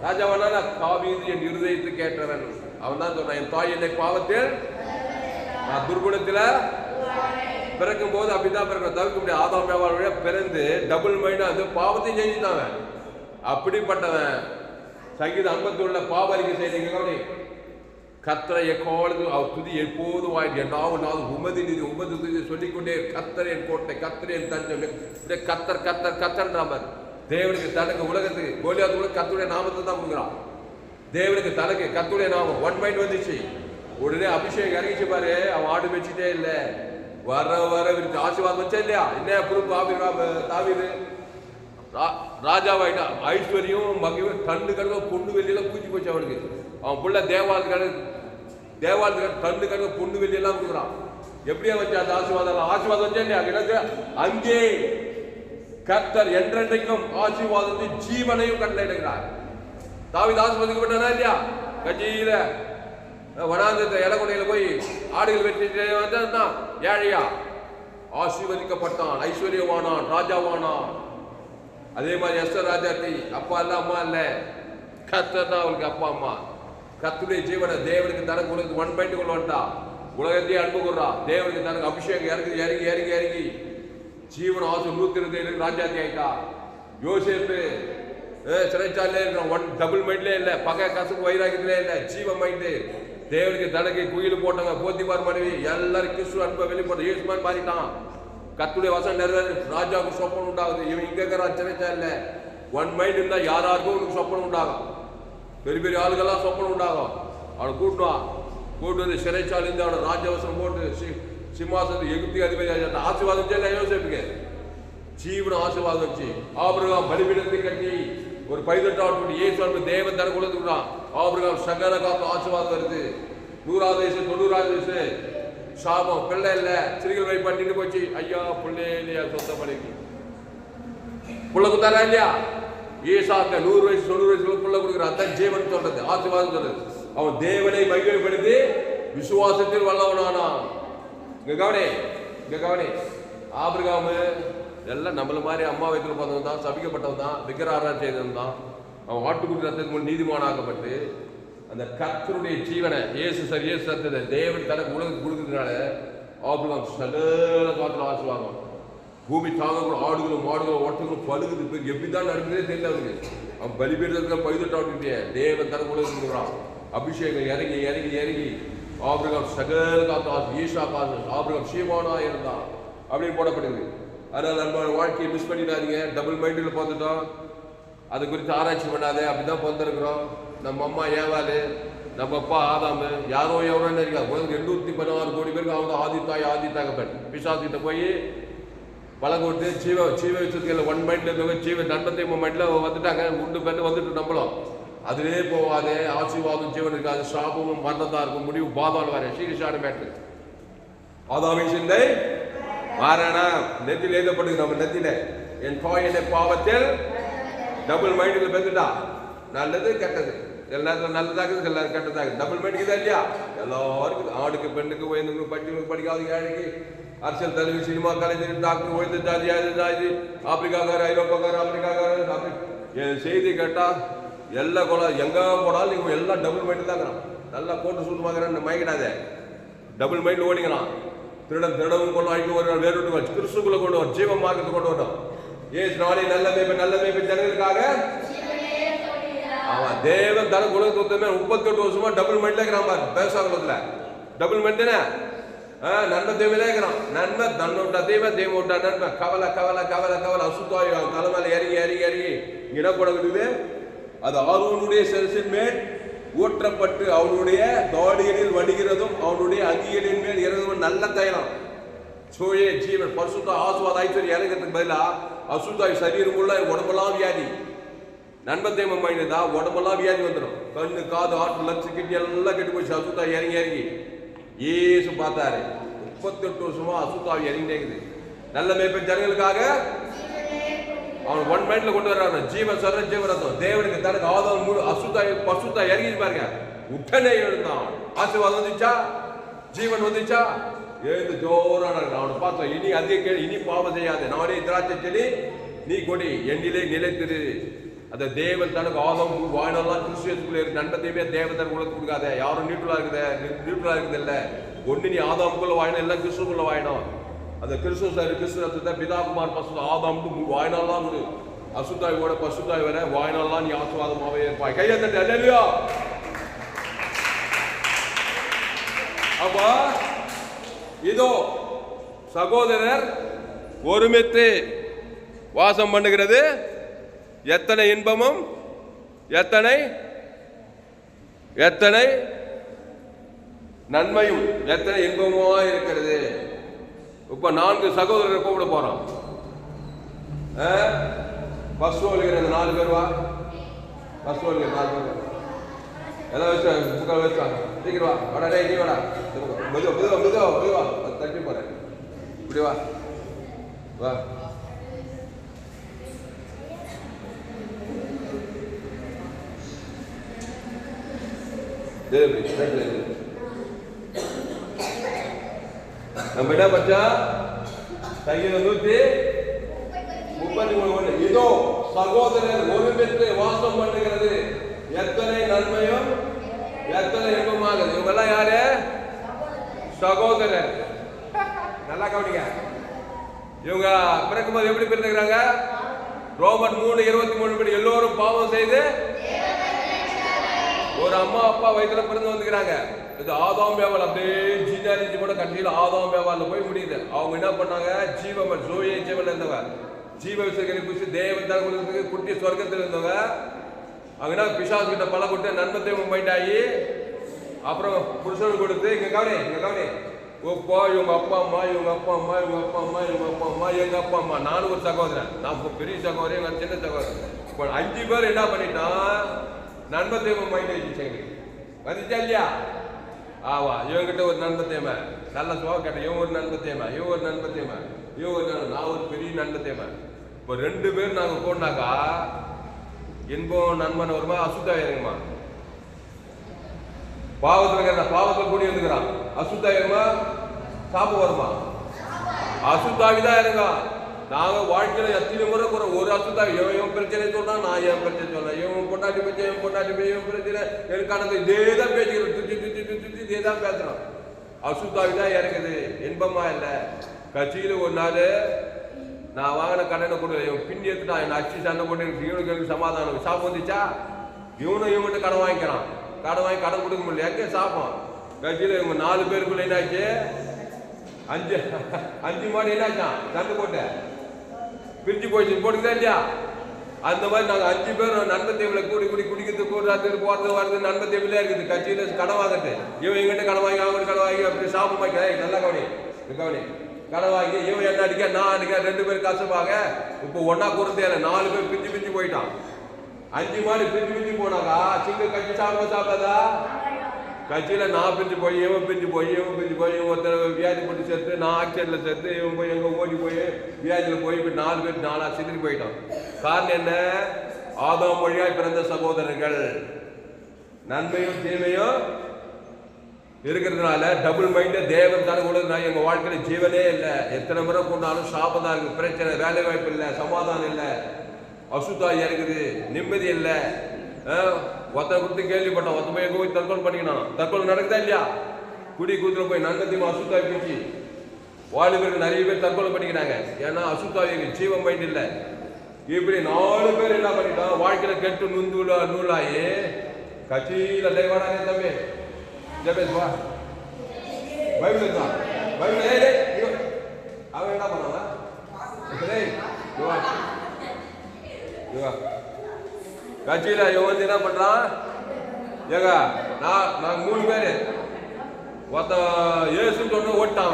ராஜாவான தாவீது என் இருதயத்தை கேட்டவன். அவன் தான் சொன்னான், என் தாய் என்னை பாவத்தில் நான் துர்குணத்துல பிறக்கும் போது அப்படிதான் பிறக்கணும், தவிர்க்க முடியாது. ஆதாம் ஏவாளோட பிறந்து டபுள் மைண்டா வந்து பாவத்தையும் செஞ்சுட்டான். அப்படிப்பட்டவன் சங்கீதம் 51 பாவரிக்கை செய்தீங்க. கர்த்தரை எக்காலது அவர் துதி எப்போது வாய் என்னாவது உமது நிதி உமது துதி சொல்லிக்கொண்டே கர்த்தர் என் கோட்டை, கர்த்தர் என் தஞ்சம், கர்த்தர் கர்த்தர் கர்த்தர் நாமர். தேவனுக்கு தனக்கு உலகத்துக்கு கோலியாத் உலக கர்த்தருடைய நாமத்தை தான் கொடுக்குறான். தேவனுக்கு தனக்கு கர்த்தருடைய நாமம் 1 மைண்ட் வந்துச்சு. உடனே அபிஷேகம் இறங்கிச்சு பாரு. அவன் ஆடு வச்சுட்டே இல்லை, வர வர ஆசீர்வாதம் வச்சா இல்லையா? என்ன குரூப் தாவீது ராஜாவாயிட்டா. ஐஸ்வர்யம் மகிழும் தண்டு கணக்கு பொண்ணு வெளியெல்லாம் பூச்சி போச்சு அவனுக்கு. அவன் புள்ள தேவாலயத்துக்கு தண்டு கணக்கு பொண்ணு வெளியெல்லாம் கொடுக்குறான். எப்படியா வச்சு அந்த ஆசீர்வாதம் வச்சா இல்லையா? எனக்கு அங்கே கர்த்தர் என்றென்றைக்கும் ஆசீர்வாதத்தை ஜீவனையும் கட்டளையிடுகிறார். தாவீது ஆசீர்வதிக்கப்பட்டானா இல்லையா? கட்சியில வனாந்தரத்தை இலகுனையில போய் ஆடுகள் வெட்டி வந்தா ஏழையா ஆசீர்வதிக்கப்பட்டான், ஐஸ்வர்யவானான், ராஜாவானான். அதே மாதிரி எஸ்தர் ராஜாத்தி அப்பா இல்ல அம்மா இல்ல, கர்த்தர் தான் அவளுக்கு அப்பா அம்மா. கர்த்தருடைய ஜீவனை தேவனுக்கு தனக்கு உலகத்துக்கு 1 மைண்ட் கொண்டு வந்துட்டா. உலகத்தையே அன்பு கொள்றா. தேவனுக்கு தனக்கு அபிஷேகம் இறங்கி இறங்கி இறங்கி இறங்கி ஜீவன் ஆசை 127 ராஜாத்தி ஆயிட்டா. யோசேப்பு சிறைச்சாலே டபுள் மைண்ட்லே இல்லை, பகை கசப்பு வைராக்கியத்திலே இல்லை, ஜீவ மைண்டு. தேவனுக்கு தனக்கு குயில் போட்டாங்க, போத்திபார் மனைவி எல்லாரும் கிறிஸ்து அன்பை வெளிப்பட்ட இயேசுமான் மாறிட்டான். கர்த்தருடைய வசனம் நிறைவேறு, ராஜாவுக்கு சொப்பனம் உண்டாகுது. இவன் இங்க இருக்கிற சிறைச்சால 1 மைண்ட் இருந்தா யாராருக்கும் உனக்கு சொப்பனம் உண்டாகும். பெரிய பெரிய ஆளுகள்லாம் சொப்பனம் உண்டாகும். அவனை கூட்டு வந்து சிறைச்சாலை இருந்து அவனை ராஜவசனம் போட்டு சிம்மாசனத்துக்கு எகிப்திய அதிபதி ஆசீர்வாதம் செய்யல. யோசிப்புக்கு ஜீவன ஆசீர்வாதம் வச்சு ஆபிரகாம் பலிபீடத்தை கட்டி ஒரு 18 இயேசு தேவன் தர குலத்துக்குறான். ஆபிரகாம் சகல காத்து ஆசீர்வாதம் வருது. 100வது வயசு 90வது வயசு சாபம், பிள்ளை இல்ல, சிறுகள் வை பண்ணிட்டு போச்சு. ஐயா பிள்ளை இல்லையா, சொந்த பணிக்கு புள்ள குத்தாரா இல்லையா? ஈசாக்க 100 வயசு 90 வயசுல புள்ள கொடுக்குறான். அதான் ஜீவன் சொல்றது, ஆசீர்வாதம் சொல்றது. அவன் தேவனை மகிமைப்படுத்தி விசுவாசத்தில் வல்லவனானா. இங்க கவனி ஆபிரகாம் எல்லாம் நம்மள மாதிரி அம்மா வயிற்றுல பார்த்தவன் தான், சபிக்கப்பட்டவன் தான், விக்கிர ஆராதனை செய்தவன் தான். அவன் ஆட்டுக்குட்டி ரத்தத்துக்கு முன் நீதிமானாக்கப்பட்டு அந்த கர்த்தருடைய ஜீவனை இயேசு சத்தத்தை தேவன் தனக்கு உலகத்துக்கு கொடுக்கறதுனால ஆபிரகாம் சகல காத்துல ஆசீர்வாதம். பூமி தாங்க ஆடுகளும் மாடுகளும் ஓட்டங்களும் பழுகுது. எப்படிதான் நடக்குதே தெரியல அவனுக்கு. அவன் பலிபீடத்தில் 18 தேவன் தனக்கு உலகத்துக்கு கொடுக்குறான். அபிஷேகம் இறங்கி இறங்கி இறங்கி ஆபிரகாம் சகல காத்து ஈஷா காத்து ஆபிரகாம் சீமானா இருந்தான் அப்படின்னு போடப்படுது. அதனால நம்ம வாழ்க்கையை மிஸ் பண்ணிடாதீங்க. டபுள் மைண்டில் பார்த்துட்டோம், அது குறித்து ஆராய்ச்சி பண்ணாதே. அப்படிதான் பிறந்திருக்கிறோம். நம்ம அம்மா ஏவாளு, நம்ம அப்பா ஆதாமு, யாரோ எவரோன்னு இருக்காங்க. உலகம் 816 கோடி பேருக்கு அவங்க ஆதித்தாகப்பன் பிசாசிட்ட போய் பழங்கோட்டு ஜீவ வச்சிருக்கல 1 மைண்ட்ல இருந்தவங்க ஜீவ 45 மைண்ட்ல வந்துட்டாங்க. உண்டு பெண்ணு வந்துட்டு நம்மளும் அதிலே போவாதே. ஆசீர்வாதம் ஜீவன் இருக்காது, சாபமும் மரணம் இருக்கும், முடிவு பாதாளம் வர சீரியஸான மேட்ரு. ஆதாமின் சிந்தை மரணம் நெத்தியில் எழுதப்படுது. நம்ம நெத்தியில என் தாய் என்னை பாவத்தில் டபுள் மைண்டில் பெற்றுட்டா. நல்லது கெட்டது. சில நேரத்தில் நல்லதாகுது, சில நேரம் கெட்டதாகுது. டபுள் மைண்டுக்குதா இல்லையா? எல்லாருக்கும், ஆணுக்கு பெண்ணுக்கு உயர்ந்தவங்க படிச்சவங்க படிக்காத ஏழைக்கு, அரசியல் தலைவர் சினிமா கலைஞர் டாக்டர் உயர்ந்த ஜாதி ஜாதி ஆப்பிரிக்காக்கார ஐரோப்பாக்கார ஆப்பிரிக்காக்கார என் செய்தி கேட்டால் எல்லா குளம் எங்கே போனாலும் நீங்கள் எல்லாம் டபுள் மைண்டு தான் இருக்கிறான். நல்லா போட்டு சுத்தமாகறான் மயக்கிடாதே. Double mind ஓடிக்கிறான். திருடவும் கொண்டு அழிக்க வருவான், வேறு வச்சு கிறிஸ்துக்குள்ள கொண்டு வரும், ஜீவ மார்க்கத்தை கொண்டு வரணும். ஏசு நாளை நல்ல மேய்ப்பன் ஜனங்களுக்காக அவன் தேவன் தன குலத்துவமே 38 வருஷமா டபுள் மைண்ட்ல இருக்கிறான் பாரு. பேசாகுலத்துல டபுள் மைண்ட் தானே. நன்மை தேவையிலே இருக்கிறான். நன்மை தன்னோட்ட தெய்வம் விட்டா நன்மை. கவலை கவலை கவலை கவலை அசுத்தாய் தலைமையில இறங்கி இறங்கி இறங்கி இடப்படவிடுது. அது ஆரோனுடைய சிரசின் மேல் ஊற்றப்பட்டு அவனுடைய தாடிகளில் வடிகிறதும் அவனுடைய அங்கிகளின் மேல் இறங்குவதும் நல்ல தைலம். சோயே ஜீவன் பரிசுத்த ஆசுவாத ஐஸ்வர்யம் இறங்கிறதுக்கு பதிலாக அசுத்தாய் சரீரம் உள்ள உடம்பெல்லாம் வியாதி. நண்பத்தேம மைண்டா உடம்பெல்லாம் வியாதி வந்துடும். கண்ணு காது ஆட்டு லட்ச கிட்னி எல்லாம் கெட்டு போச்சு. அசுத்தாய் இறங்கி இறங்கி ஏசு பார்த்தாரு. 38 வருஷமா அசுத்தாவி இறங்கிட்டேங்குது. நல்ல மேய்ப்பன் ஜனங்களுக்காக அவன் ஒன் மைண்ட்ல கொண்டு வர்றாங்க. ஜீவன் சொல்ற ஜீவரத்தம் தேவனுக்கு தனக்கு ஆதம் அசுத்தாய் பசுத்தாய் இறங்கி பாருங்க. உடனே எழுந்தான். ஆசீர்வாதம் வந்துச்சா, ஜீவன் வந்துச்சா, எழுந்து ஜோரான அவனை பார்த்தோம். இனி அதிக கேள்வி, இனி பாவம் செய்யாது. நானே திராட்சை செடி, நீ கொடி, என்னிலே நிலைத்திரு. அந்த தேவன் தனக்கு ஆதம் வாயினெல்லாம் கிறிஸ்துக்குள்ள இருக்கு. நண்பத்தையுமே தேவன் தனக்கு உலகத்துக்கு கொடுக்காத. யாரும் நியூட்ரலா இருக்குது இல்லை. ஒன்னு நீ ஆதாமுக்குள்ள வாயினம், எல்லாம் கிறிஸ்துக்குள்ள வாயினம். அந்த கிறிஸ்துவ பிதாகுமார் பசு ஆதாமுக்கு வாயினாலாம் அசுத்தாயோட பசுத்தாய் வர வாயினாலாம் நீ ஆசீர்வாதமாவே இருப்பாய். கையை தட்டு அல்லேலூயா. அப்ப இதோ சகோதரர் ஒருமித்து வாசம் பண்ணுகிறது எத்தனை இன்பமும் எத்தனை எத்தனை நன்மையும் எத்தனை இன்பமோ இருக்கிறது. இப்ப 4 சகோதரரை கூப்பிட போறோம். பஸ் ஓடுகிற 4 பேர் வா. பஸ் ஓடுகிற 4 பேர் எல்லாம் வச்சு புக்கால் வச்சுவாங்க. சீக்கிரம் வா. வடா நீ வாடா. மெதுவா தட்டி போறேன். இப்படி வா வா. நம்ம என்ன பச்சா சங்கீத 133 இதோ சகோதரர் ஒருமித்து வாசம் பண்ணுகிறது எத்தனை நன்மையும் எத்தனை இன்பமாக. இவங்க எல்லாம் யாரு? சகோதரர். நல்லா கவனிங்க. இவங்க பிறக்கும்போது எப்படி பிறந்துக்கிறாங்க? ரோமன் 3:23 படி எல்லோரும் பாவம் செய்து ஒரு அம்மா அப்பா வயிற்றுல பிறந்து வந்துக்கிறாங்க. இது ஆதாம் வியாபாரம் அப்படியே ஜீனாலிஜி கூட கட்சியில் ஆதாம் வியாபாரம் போய் முடியுது. அவங்க என்ன பண்ணாங்க? ஜீவமன் ஜோயே ஜீவன் இருந்தவங்க, ஜீவ விசேகரை குறித்து தேவன் தரங்களுக்கு குட்டி சொர்க்கத்தில் இருந்தவங்க. அவங்க என்ன பிசாசு கிட்ட பல கொடுத்து நன்மத்தையும் போயிட்டாயி அப்புறம் புருஷன் கொடுத்து இங்க கவனி இப்போ இவங்க அப்பா அம்மா இவங்க அப்பா அம்மா இவங்க அப்பா அம்மா இவங்க அப்பா அம்மா எங்க அப்பா அம்மா. நானும் ஒரு சகோதரன், நான் பெரிய சகோதரன், எங்க சின்ன சகோதரன். இப்போ 5 பேர் என்ன பண்ணிட்டான்? நண்பத்தேமை மைண்ட் வச்சுங்க வந்துச்சா இல்லையா? ஆவா இவங்கிட்ட ஒரு நண்பத்தேமை நல்ல சுகம் கேட்டேன். இவன் ஒரு நண்பத்தேமை, இவன் ஒரு நண்பத்தேமை, இவன் ஒரு நான் ஒரு பெரிய நண்பத்தேமை. இப்போ 2 பேர் நாங்கள் போனாக்கா இன்பம் நண்பன் வருமா அசுத்தா இறங்குமா? பாவத்தில் கூடி வந்துக்கிறான். அசுத்தா இறங்குமா? சாப்பம் வருமா? அசுத்தாவிதான் இறங்கா. நாங்க வாழ்க்கையில எத்தனை முறை ஒரு அசுத்தா இவன் பிரச்சனை சொல்றான், நான் என் பிரச்சனை சொல்றேன். இவன் பொண்டாட்டி பிரச்சனை, இவன் பொண்டாட்டி இவன் பிரச்சனை, எனக்கானது இதேதான் பேசிக்கிறோம். துச்சி இதேதான் பேசுறோம். அசுத்தாவிதான் இறங்குது, இன்பமா இல்லை. கட்சியில ஒரு நாள் நான் வாங்கின கடனை கொடு இவன் பின்னி எடுத்துட்டான். என் அச்சு சண்டை போட்டு இவனுக்கு சமாதானம் சாப்பிட்டு வந்துச்சா? இவனும் இவன்கிட்ட கடன் வாங்கிக்கிறான். கடன் வாங்கி கடன் கொடுக்க முடியல. எங்கே சாப்பிடும்? கட்சியில் இவங்க 4 பேருக்குள்ள என்னாச்சு? 5 மாடு என்னாச்சான்? சண்டை போட்டு பிரிஞ்சு போயிடுச்சு. போட்டுக்குதா இல்லையா? அந்த மாதிரி நாங்கள் 5 பேர் நண்பத்தேவில குடிக்கிறது கூடுறது போறது வர்றது நண்பத்தேவிலே இருக்குது. கட்சியில் கடன் வாங்குறது. இவன் எங்கிட்ட கடன் வாங்கி அவங்க கடன் வாங்கி அப்படி சாப்பிட மாட்டேன். நல்லா கவனி கடன் வாங்கி இவன் என்ன அடிக்க நான் அடிக்க 2 பேர் கஷ்டப்பாங்க. இப்போ ஒன்னா கூறதே இல்லை. 4 பேர் பிரிஞ்சு போயிட்டான். 5 மாடு பிரிஞ்சு போனாக்கா சிங்க கட்சி சாப்பிடாதா? கட்சியில நான் பிரிஞ்சு போய் இவன் பிரிஞ்சு போய் இவன் ஒருத்தர் வியாதி போட்டு சேர்த்து நான் ஆக்சிடென்ட்ல சேர்த்து இவன் போய் எங்க ஓடி போய் வியாதியில போய் 4 பேர் 4 சிதறி போயிட்டான். காரணம் என்ன? ஆதாம் வழியாய் பிறந்த சகோதரர்கள். நன்மையும் தீமையும் இருக்கிறதுனால டபுள் மைண்ட் தேவன் தர கொடுக்குறா. எங்க வாழ்க்கையில ஜீவனே இல்லை. எத்தனை முறை கொண்டாலும் சாபம் தான் இருக்கு, பிரச்சனை, வேலை வாய்ப்பு இல்லை, சமாதானம் இல்லை, அசுத்தாய் இருக்குது, நிம்மதி இல்லை. ஒருத்தனை கொடுத்து கேள்விப்பட்டோம், ஒருத்த போய் போய் தற்கொலை பண்ணிக்கணும். தற்கொலை நடக்குதா இல்லையா? குடி கூத்துல போய் நன்மத்தையும் அசுத்தாய் போச்சு. வாலிபர்கள் நிறைய பேர் தற்கொலை பண்ணிக்கிறாங்க. ஏன்னா அசுத்தாய் ஜீவ மைண்ட் இல்லை. இப்படி 4 பேர் என்ன பண்ணிட்டோம், வாழ்க்கையில கெட்டு நூலாயி கட்சியில வாடாங்க. தம்பி ஜபேஸ்வா பைபிள் இருக்கா? பைபிள் அவன் என்ன பண்ணான்? கட்சியில இவன் வந்து என்ன பண்றான்? ஏங்க நாங்க 3 பேரு ஒருத்த ஏசுன்னு சொன்ன ஓட்டான்.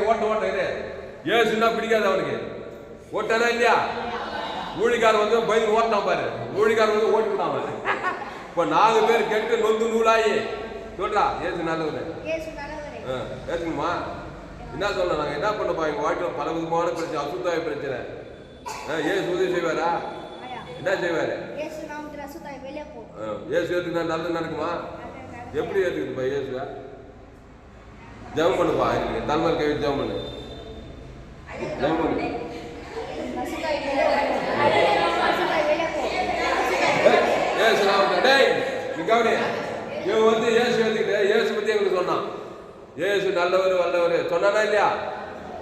ஓட்ட இது ஏசுன்னா பிடிக்காது அவனுக்கு. ஓட்டானா இல்லையா? ஊழிக்காரன் வந்து பயந்து ஓட்டான் பாரு. ஊழிக்காரன் வந்து ஓட்டுட்டான். இப்ப 4 பேர் கெட்டு நொந்து நூலாயி சொல்றா ஏசு நல்லவரு. ஏசுமா என்ன சொல்ல? நாங்க என்ன பண்ணப்பா? எங்க வாழ்க்கையில பல விதமான பிரச்சனை, அசுத்தாய பிரச்சனை. ஏசு உதவி செய்வாரா? என்ன செய்வாரு? ஏசு ஏத்துக்கு நல்லது நடக்குமா? எப்படி ஏத்துக்குதுப்பா ஏசுவ? ஜெபம் பண்ணுப்பா. தலைமையில் கை ஜெபம் பண்ணு. ஜெபம் பண்ணு. ஏசு இவன் வந்து ஏசு ஏத்துக்கிட்ட ஏசு பத்தி எங்களுக்கு சொன்னான். ஏசு நல்லவர் வல்லவர் சொன்னானா இல்லையா?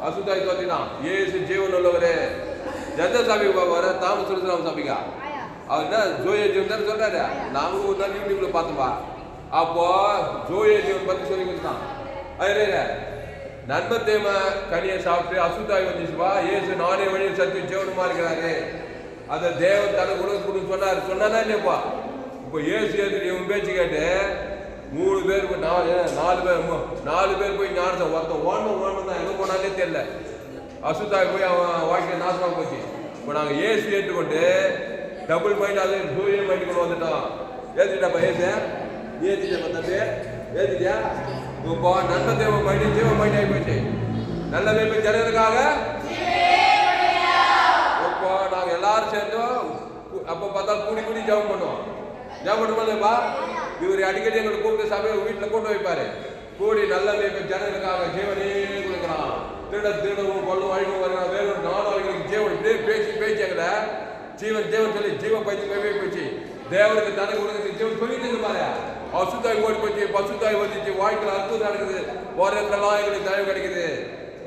அசுத்தாய் தோத்தினான். ஏசு ஜீவன் உள்ளவரு. எந்த சாமிக்கு பாப்பாரு? தாமஸ் சாமிக்கா? அவர் என்ன ஜோயே ஜீவன் சொல்றாரு. நாங்களும் ஒரு நாள் யூடியூப்ல பார்த்தோம்பா. அப்போ ஜோயே ஜீவன் பத்தி சொல்லி கொடுத்தான். அது நன்மத்தேம கனியை சாப்பிட்டு அசுத்தாய் வந்துச்சுப்பா. ஏசு நானே வழியில் சத்தியம் ஜீவனமா இருக்கிறாரு. அதை தேவன் தனக்கு கொடுக்க சொன்னாரு. சொன்னானா இல்லையாப்பா? இப்போ ஏசு ஏற்று இவன் பேச்சு கேட்டு 3 பேர் 4 பேர் போய் ஞானத்தை ஒருத்தன் ஓடணும் தான். எங்கே போனாலே தெரியல. அசுத்தாய் போய் அவன் வாழ்க்கை நாசமாக போச்சு. இப்போ நாங்கள் ஏசு ஏற்றுக்கொண்டு டபுள் மைண்ட் அது ஜூய மைண்ட் கொண்டு வந்துட்டோம். ஏற்றிட்டாப்பா ஏசு? ஏற்றிட்டா தம்பி? ஏற்றிட்டியா? இப்போ நன்மத்தேவ மைண்ட் ஜீவ மைண்ட் ஆகி போச்சு. நல்ல மேம்பு ஜனங்களுக்காக இப்போ நாங்கள் எல்லாரும் சேர்ந்தோம். அப்போ பார்த்தா கூடி ஜெபம் பண்ணுவோம். ஜெபம் பண்ணும்போதுப்பா இவர் அடிக்கடி எங்களை கூப்பிட்டு சபையை வீட்டில் கொண்டு வைப்பாரு. கூடி நல்ல மேம்பு ஜனங்களுக்காக ஜீவனே கொடுக்குறான். திருடவும் கொள்ளும் அழிவும் வருகிறான். வேறொரு நானும் அவங்களுக்கு ஜீவன் இப்படியே பேச்சு எங்களை ஜீவன் சொல்லி ஜீவ பைத்தியமே போச்சு. தேவனுக்கு தனக்கு கொடுக்குறது ஜீவன் சொல்லிட்டு பாரு. அசுத்தாய் ஓடி போச்சு, பசுத்தாய் வந்துச்சு. வாழ்க்கையில் அற்புதம் நடக்குது. போற இடத்துலலாம் எங்களுக்கு தயவு கிடைக்குது.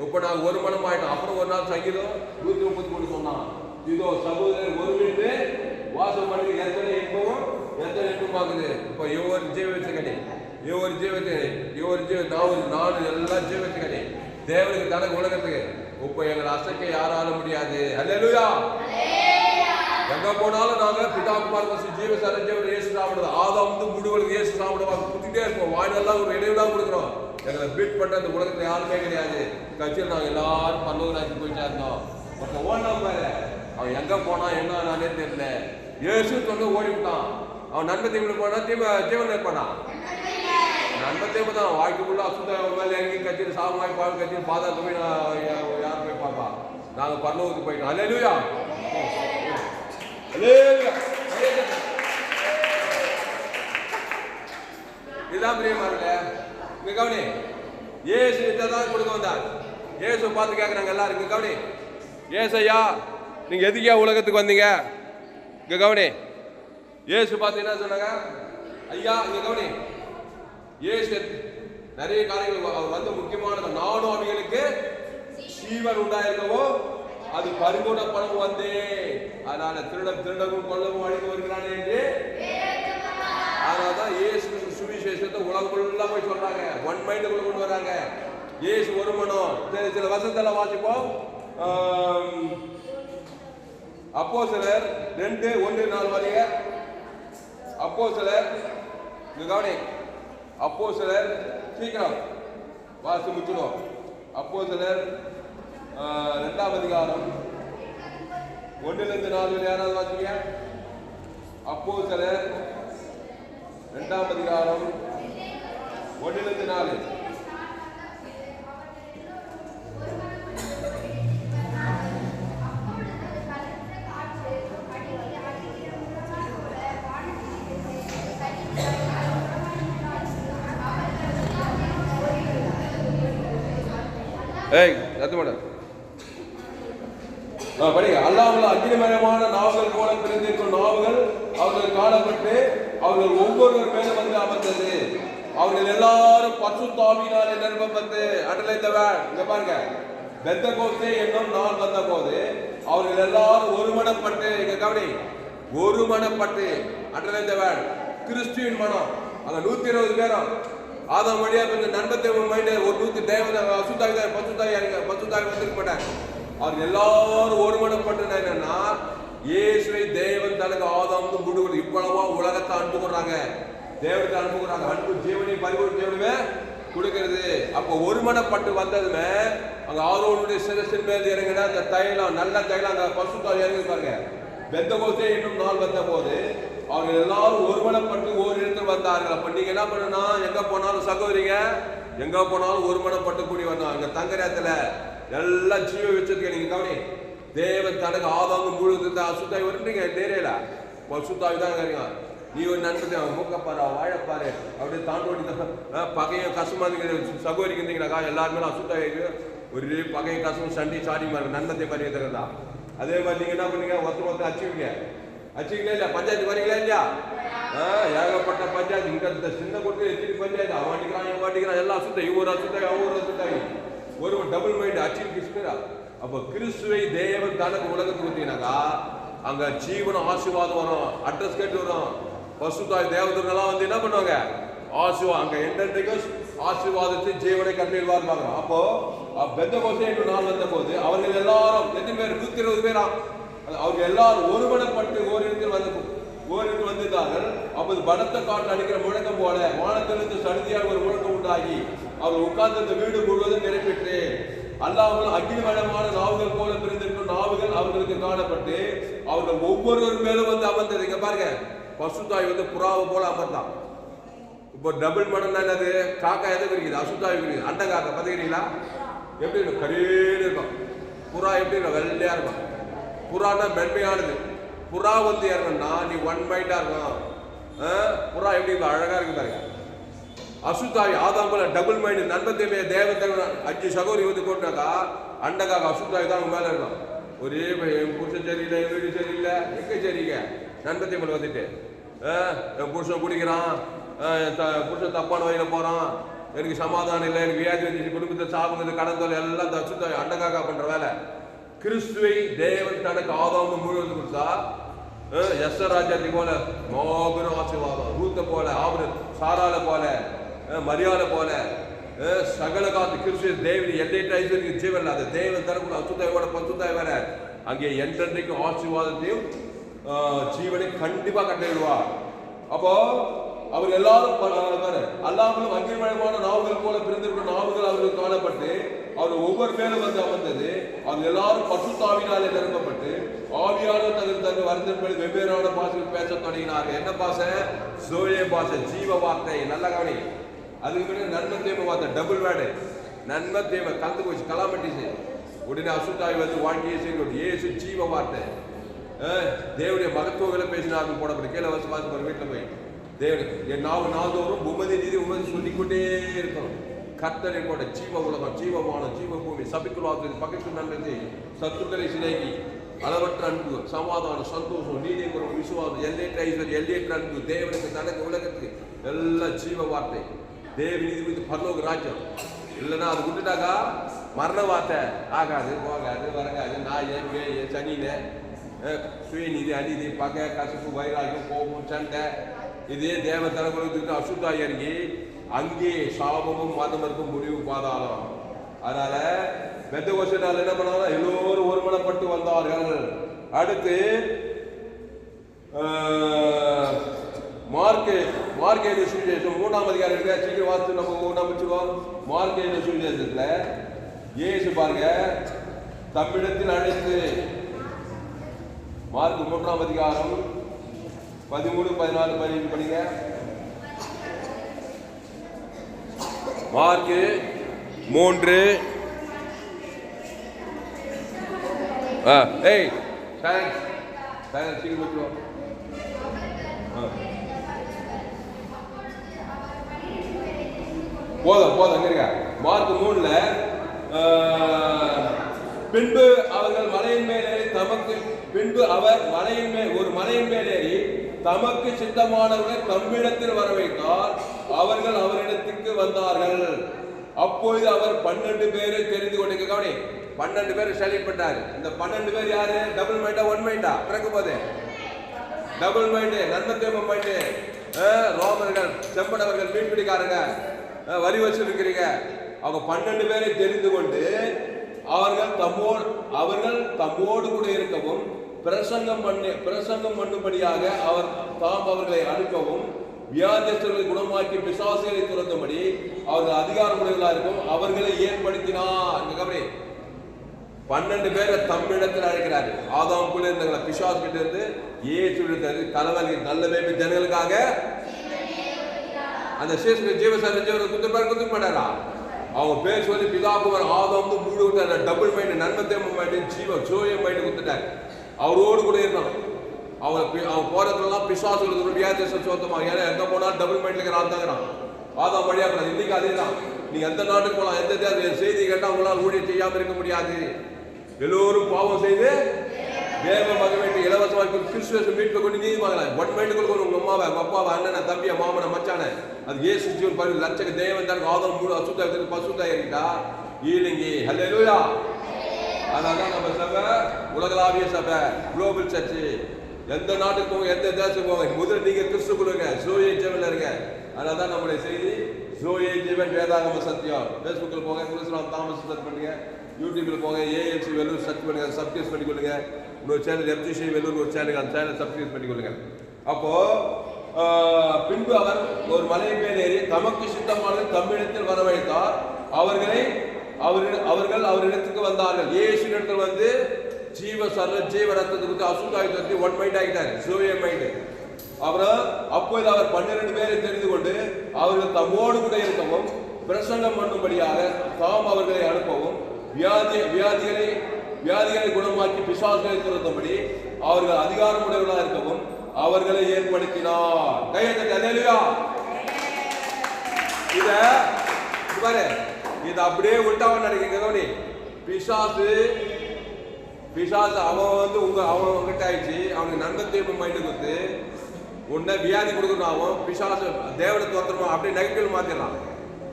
இப்போ நாங்கள் ஒரு மனம் ஆயிட்டோம். அப்புறம் ஒரு நாள் சங்கீதம் 133 சொன்னான். இதோ சகோதரர் ஒரு வீட்டு வாசம் பண்ணி எத்தனை இன்பமும் எத்தனை இன்பமாகுது. இப்போ இவர் ஜீவத்தை கட்டி இவர் நானும் எல்லாம் ஜீவத்தை கட்டி தேவனுக்கு தனக்கு உலகத்துக்கு. இப்போ எங்களை அசைக்க யாராலும் முடியாது. அல்லேலூயா. எங்க போனாலும் நாங்க பிதாகுமார் ஜீவ சரஞ்சீவன் இயேசு சாப்பிடுறது. ஆதாம் வந்து முடிவுகளுக்கு இயேசு சாப்பிடுவாங்க. குத்திட்டே இருப்போம். வாயிலெல்லாம் ஒரு இடைவிடா கொடுக்குறோம். எங்களை பீட் பண்ண அந்த உலகத்துல யாருமே கிடையாது. கட்சியில் நாங்கள் எல்லாரும் பல்லவராக்கி போயிட்டா இருந்தோம். ஒருத்த ஓடினான் பாரு. அவன் எங்க போனா என்ன நானே தெரியல. இயேசு வந்து ஓடிவிட்டான். அவன் நன்மத்தேவனுக்கு போனா ஜீவன் இருப்பானா? நன்மத்தேவ தான். வாழ்க்கைக்குள்ள அசுத்தம் மேலே எங்கேயும் கட்சியில் சாமாய் பால் கட்சியில் பாதாள போய் யார் போய் பார்ப்பா? நாங்கள் பல்லவத்துக்கு போயிட்டோம். அல்லேலூயா. இதுதான் பிரியமானே. இங்க கவனி. ஏசு இதான் கொடுக்க வந்தார். ஏசு பார்த்து கேட்கறாங்க எல்லாரும். இங்க கவனி. ஏசையா நீங்க எதுக்கே உலகத்துக்கு வந்தீங்க? இங்க கவனி. ஏசு பார்த்து என்ன சொன்னாங்க? ஐயா இங்க கவனி. ஏசு நிறைய காரியங்கள் அவர் வந்து முக்கியமானது. நானும் அவங்களுக்கு ஜீவன் உண்டாயிருக்கவோ அது பரிபூர்ண பணம் வந்தே. அதனால திருடவும் கொள்ளவும் அழிந்து வருகிறானே என்று. அதனாலதான் இயேசு சுவிசேஷத்தை உலகம் ஃபுல்லா போய் சொல்றாங்க. ஒன் மைண்டுக்குள்ள கொண்டு வராங்க. இயேசு ஒரு மனம். சில வசனத்தெல்லாம் வாசிப்போம். அப்போஸ்தலர் 2:1-4 வரைய. அப்போஸ்தலர் கவனி. அப்போஸ்தலர் சீக்கிரம் வாசி முடிச்சிடும். அப்போஸ்தலர் 2ஆம் அதிகாரம் 1-4 யாராவது வாசிங்க. அப்போஸ்தலர் 2ஆம் அதிகாரம் 1-4. ஏய் சத்தம் போடு. படிங்க. அல்லாமல் அக்னிமயமான நாவுகள் போல பிரிந்திருக்கும் நாவுகள் அவர்கள் காணப்பட்டு அவர்கள் ஒவ்வொருவர் மேலும் வந்து அமர்ந்தது. அவர்கள் எல்லாரும் பரிசுத்த ஆவியினாலே நிரப்பப்பட்டு அடலைத்தவர். இங்க பாருங்க, பெந்தெகோஸ்தே என்னும் நாள் வந்த போது அவர்கள் எல்லாரும் ஒருமனப்பட்டு, இங்க கவனி, ஒருமனப்பட்டு அடலைத்தவர். கிறிஸ்துவின் மனம் அங்க 120 பேரும் ஆதாம் வழியா கொஞ்சம் நண்பத்தை மைண்ட் ஒரு 100 தேவதை அசுத்தாய் பசுத்தாய் வந்திருக்க மாட்டாங்க. அவர் எல்லாரும் ஒருமனப்பட்டு என்னன்னா இயேசுவை தேவன் தனக்கு ஆதாமுக்கு முடுவது இவ்வளவா உலகத்தை அனுப்புகிறாங்க, தேவத்தை அனுப்புகிறாங்க. அன்பு ஜீவனை பரிபூர்ண ஜீவனமே கொடுக்கிறது. அப்போ ஒருமனப்பட்டு வந்ததுமே அங்க ஆரோனுடைய சிரசின் மேல் இறங்கினா அந்த தைலம், நல்ல தைலம் அந்த பசுத்தாய் இறங்கி பாருங்க. பெந்தெகோஸ்தே என்னும் நாள் வந்த போது அவர்கள் எல்லாரும் ஒருமனப்பட்டு ஒரு இடத்துல வந்தார்கள். அப்ப நீங்க என்ன பண்ணணும், எங்க போனாலும் சகோதரிங்க, எங்க போனாலும் ஒருமனப்பட்டு கூடி வரணும். அங்க தங்கரத்துல எல்லாம் ஜீவ வச்சதுக்கு நீங்க கவனி, தேவன் தனக்கு ஆதாங்க முழுது அசுத்தாய் வருன்றீங்க நேரையில சுத்தாவி தான் இருங்க. நீ ஒரு நண்பத்தை மூக்கப்பாரு வாழப்பாரு அப்படியே தாண்டோடி பகையும் கசமா சகோதரிக்கு இருந்தீங்கன்னாக்கா எல்லாருமே அசுத்தாய் ஒரு பகையும் கசமும் சண்டி சாடி மாதிரி நன்மத்தை மாதிரி இருக்கிறதா. அதே மாதிரி நீங்க என்ன பண்ணீங்க, ஒருத்தர் அச்சுவீங்க அச்சுங்களா இல்லையா, பஞ்சாயத்து வரீங்களா இல்லையா? ஏகப்பட்ட பஞ்சாயத்து இங்க சின்ன கொடுத்து எத்தனை பஞ்சாயத்து அவன் அடிக்கிறான் இவன் அடிக்கிறான் எல்லாம் அசுத்தாய், இவ்வொரு அசுத்தாய் ஒவ்வொரு அசுத்தாய், ஒரு டபுள் மைண்ட் அச்சின் கிருஷ்ணரா. அப்ப கிறிஸ்துவை தேவன் தனக்கு உலகத்துக்கு ஊத்தினாக்கா அங்க ஜீவனம் ஆசீர்வாதம் வரும், அட்ரஸ் கேட்டு வரும். பசுத்தாய் தேவதூர்கள்லாம் வந்து என்ன பண்ணுவாங்க, ஆசீர்வாதம் அங்க என்னென்றைக்கும் ஆசீர்வாதத்தை ஜீவனை கட்டிடுவார் பார்க்கிறோம். அப்போ பெந்தெகோஸ்தே என்னும் நாள் வந்த போது அவர்கள் எல்லாரும் எத்தனை பேர், 120 பேரா, அவர்கள் எல்லாரும் ஒருமனப்பட்டு ஓரிடத்தில் வந்திருந்தார்கள். அப்போது பலத்த காற்று அடிக்கிற முழக்கம் போல வானத்திலிருந்து சடுதியாக ஒரு முழக்கம் உண்டாகி அவர் உட்கார்ந்து அந்த வீடு முழுவதும் நிறைவேற்று. அல்லாமல் அக்னிமயமான நாவுகள் போல பிரிந்திருக்கும் நாவுகள் அவர்களுக்கு காணப்பட்டு அவர்கள் ஒவ்வொருவர் மேலும் வந்து அமர்ந்தது. இங்க பாருங்க, பசுத்தாய் வந்து புறாவை போல அமர்ந்தான். இப்போ டபுள் மடம் தான் அது. காக்கா எதை இருக்குது, அசுத்தாய் இருக்குது. அண்டை காக்கா பார்த்துக்கிறீங்களா, எப்படி இருக்கும், கரீன்னு இருக்கும். புறா எப்படி இருக்கும், வெள்ளையா இருக்கும். புறானா மென்மையானது. புறா வந்து இறங்கணும்னா நீ ஒன் மைண்டா இருக்கும். புறா எப்படி இருக்கும், அழகா இருக்கு பாருங்க. அசுத்தாய் ஆதாம் போல டபுள் மைண்ட் நண்பத்தையுமே தேவத்தை 5 சகோதரி வந்து கொண்டாக்கா அண்டக்காக அசுத்தாய் தான் மேல இருக்கும். ஒரே என் புருஷன் சரியில்லை, என் வீடு சரியில்லை, எங்க சரிங்க நண்பத்தை மேல வந்துட்டு என் புருஷன் குடிக்கிறான், புருஷன் தப்பான வழியில போறான், எனக்கு சமாதானம் இல்லை, எனக்கு வியாதி வந்துச்சு, குடும்பத்தை சாப்பிடுறது, கடன் தொலை எல்லாம் அசுத்தாய் அண்டக்காக பண்ற வேலை. கிறிஸ்துவை தேவன் தனக்கு ஆதாம் முழுவதும் கொடுத்தா எஸ்தர் ராஜாத்தி போல மாபெரும் ஆசீர்வாதம், ரூத்தை போல, சாரால போல, மரியாதை போல சகல காத்து கிறிஸ்துவ தேவன் எல்லையற்ற ஐஸ்வர்யம் ஜீவன் அந்த தேவன் தரக்கூடிய அசுத்தாயோட பசுத்தாய் வர அங்கே என்றென்றைக்கும் ஆசீர்வாதத்தையும் ஜீவனை கண்டிப்பா கட்டிடுவார். அப்போ அவர் எல்லாரும் அல்லாமலும் அக்னிமயமான நாவுகள் போல பிரிந்திருக்கும் நாவுகள் அவர்கள் காணப்பட்டு அவர் ஒவ்வொரு மேலும் வந்து அமர்ந்தது. அவங்க எல்லாரும் பசுத்த ஆவியினாலே நிரப்பப்பட்டு ஆவியானவர் தனது வருத்தப்படி வெவ்வேறான பாஷைகள் பேச தொடங்கினார்கள். என்ன பாஷை, சோழிய பாஷை, ஜீவ வார்த்தை. நல்ல கவனி, அதுக்கு முன்னாடி நன்மை தேவை வார்த்தை, டபுள் வேர்டு, நன்மை தேவை கலந்து போச்சு, கலாமட்டிச்சு. உடனே அசுத்தாய் வந்து வாழ்க்கையை செய்ய ஏசு ஜீவ வார்த்தை, தேவனுடைய மகத்துவங்களை பேசினார்கள் போடப்பட்டு கீழே வச்சு பார்த்து வீட்டில் போய் தேவன் என் நாள்தோறும் உமதி நீதி உமதி சொல்லிக்கொண்டே இருக்கணும். கர்த்தரை கூட ஜீவ உலகம், ஜீவமானம், ஜீவ பூமி, சபிக்குள்ளாது பகைக்கு நன்மை, சத்துக்களை சிலைகி, அளவற்ற அன்பு, சமாதானம், சந்தோஷம், நீதி குரம், விசுவாசம், எல்லையற்ற ஐஸ்வர்யம், எல்லையற்ற அன்பு, தேவனுக்கு தனக்கு உலகத்துக்கு எல்லாம் ஜீவ வார்த்தை. தேவ நீதி மீது பரலோக ராஜ்யம். இல்லைன்னா அது விட்டுட்டாக்கா மரண வார்த்தை, ஆகாது போகாது வரகாது, நான் சனின சுயநீதி, அநீதி, பகை, கசப்பு, வைராகியம், கோபம், சண்டை, இதே தேவ தலைமுறைக்கு அசுத்தாய் இறங்கி அங்கே சாபமும் மதமருக்கும் முடிவு பாதாளம். அதனால பெந்தெகோஸ்தேனால என்ன பண்ணாலும் எல்லோரும் ஒருமனப்பட்டு வந்தார்கள். அடுத்து மார்க்கு சுவிசேஷம் 3ஆம் அதிகாரம் சீக்கிரம் வாசித்து நம்ம நம்பிச்சுவோம். மார்க்கு சுவிசேஷத்துல இயேசு பாருங்க தம்மிடத்தில் அழைத்து, மார்க்கு 3ஆம் அதிகாரம் 13, 14, 15 படிங்க. மார்க்கு 3 ஏய் சைலன்ஸ் சைலன்ஸ் சீக்கிரம் வச்சுக்கோ. போதும் அங்க இருக்க. மார்க் 3ல பின்பு அவர்கள் மலையின் மேல் ஏறி ஒரு மலையின் மேல் ஏறி தமக்கு சித்தமானவர்களை தம்மிடத்தில் வர வைத்தார். அவர்கள் அவரிடத்துக்கு வந்தார்கள். அப்பொழுது அவர் 12 பேரை தெரிந்து கொண்டு, கவனி, 12 பேர் செலக்ட் பண்ணாரு. இந்த 12 பேர் யாரு? டபுள் மைண்டா, ஒன் மைண்டா? பிறக்கும் போது டபுள் மைண்டு, நன்மத்தேம மைண்டு, ரோமர்கள், செம்படவர்கள், மீன்பிடிக்காரங்க, வரி வசூலிக்கிறீங்க. அவங்க 12 பேரை தெரிந்து கொண்டு அவர்கள் தம்மோடு கூட இருக்கவும் பிரசங்கம் பண்ணும்படியாக அவர் தாம் அவர்களை அனுப்பவும் வியாதியஸ்தர்களை குணமாக்கி பிசாசுகளை துரத்தும்படி அவர்கள் அதிகாரமுடையவர்களாக இருக்கும் அவர்களை ஏற்படுத்தினார். 12 பேரை தம்மிடத்தில் அழைக்கிறாரு. ஆதாம் கூட இருந்தவங்கள பிசாசு கிட்ட இருந்து ஏற்று தலைவலி நல்ல வேண்டி ஜனங்களுக்காக அந்த குத்து மாட்டாரா? அவங்க பேர் சொல்லி பிதாகுமார் ஆதாம் மூடு விட்டாரு. டபுள் மைண்ட், நன்மத்தேம மைண்ட், ஜோய மைண்ட் குத்துட்டாரு. அவரோடு கூட இருந்தான். அவன் போறதுலாம் பிசாசுகளுக்கு வியாதியஸ்தர் சோத்தமா. ஏன்னா எங்க போனாலும் டபுள் மைண்ட்ல இருக்கிற ஆள் தாங்கிறான். ஆதாம் வழியா கூடாது. இன்னைக்கு அதே தான். நீங்க எந்த நாட்டுக்கு போகலாம், எந்த செய்தி கேட்டா உங்களால் ஊழியம் செய்யாம இருக்க முடியாது. எல்லோரும் பாவம் செய்து தேவ மகன் இலவசமாக கிறிஸ்துவ வீட்டுல கொண்டு நீதி வாங்கலாம். ஒன் மைண்டுக்குள்ள உங்க அம்மாவை, உங்க அப்பாவை, அண்ணனை, தம்பிய, மாமனை, மச்சான, அது ஏசு ஜீவன் பாரு லட்சக்கு தேவன் தான் ஆதம் மூடு அசுத்தாயிட்டு பசுத்தாயிருக்கா ஈலிங்கி. ஹல்லேலூயா. அதனால நம்ம சபை உலகளாவிய சபை, குளோபல் சர்ச். எந்த நாட்டுக்கு போங்க, எந்த தேசத்துக்கு போங்க, முதல்ல நீங்க கிறிஸ்துக்குள்ளுங்க, சோயை ஜீவன்ல இருங்க. அதனாலதான் நம்முடைய செய்தி சோயை ஜீவன் வேதாகம சத்தியம். பேஸ்புக்ல போங்க, கிறிஸ்துவ தாமஸ் சர்ச் பண்ணுங்க. யூடியூப்ல போங்க, ஏஎல்சி வெல்லூர் சர்ச் பண்ணுங்க, சப்ஸ்கிரைப் பண்ணிக்கொள்ளுங்க. இன்னொரு சேனல் எம்ஜிசி வெல்லூர் ஒரு சேனல், அந்த சேனல் சப்ஸ்கிரைப் பண்ணிக்கொள்ளுங்க. அப்போ பின்பு அவர் ஒரு மலையின் மேல் ஏறி தமக்கு சித்தமானது தம்மிடத்தில் வரவழைத்தார். அவர்கள் அவரிடத்துக்கு வந்தார்கள். இயேசு இடத்துல வந்து ஜீவ ரத்தத்துக்கு அசுத்தாயுதத்தை ஒன் மைண்ட் ஆகிட்டாரு, சோய மைண்ட். அப்புறம் அப்போது அவர் 12 பேரை தெரிந்து கொண்டு அவர்கள் தம்மோடு கூட இருக்கவும் பிரசங்கம் பண்ணும்படியாக தாம் அவர்களை அனுப்பவும் வியாதிகளை குணமாக்கி பிசாசுகளை துரத்தும்படி அவர்கள் அதிகாரமுடையவர்களாக இருக்கவும் அவர்களை ஏற்படுத்தினார். கையெழுத்து. இது அப்படியே உள்டாவ நடக்குது. பிசாசு அவன் வந்து அவன் கிட்ட ஆயிடுச்சு. அவனுக்கு நன்மத்தேம மைண்டு கொடுத்து உன்னை வியாதி கொடுக்கணும். அவன் பிசாசு தேவனை தோத்திரமா அப்படியே நெகட்டிவ் மாத்திடலாம்.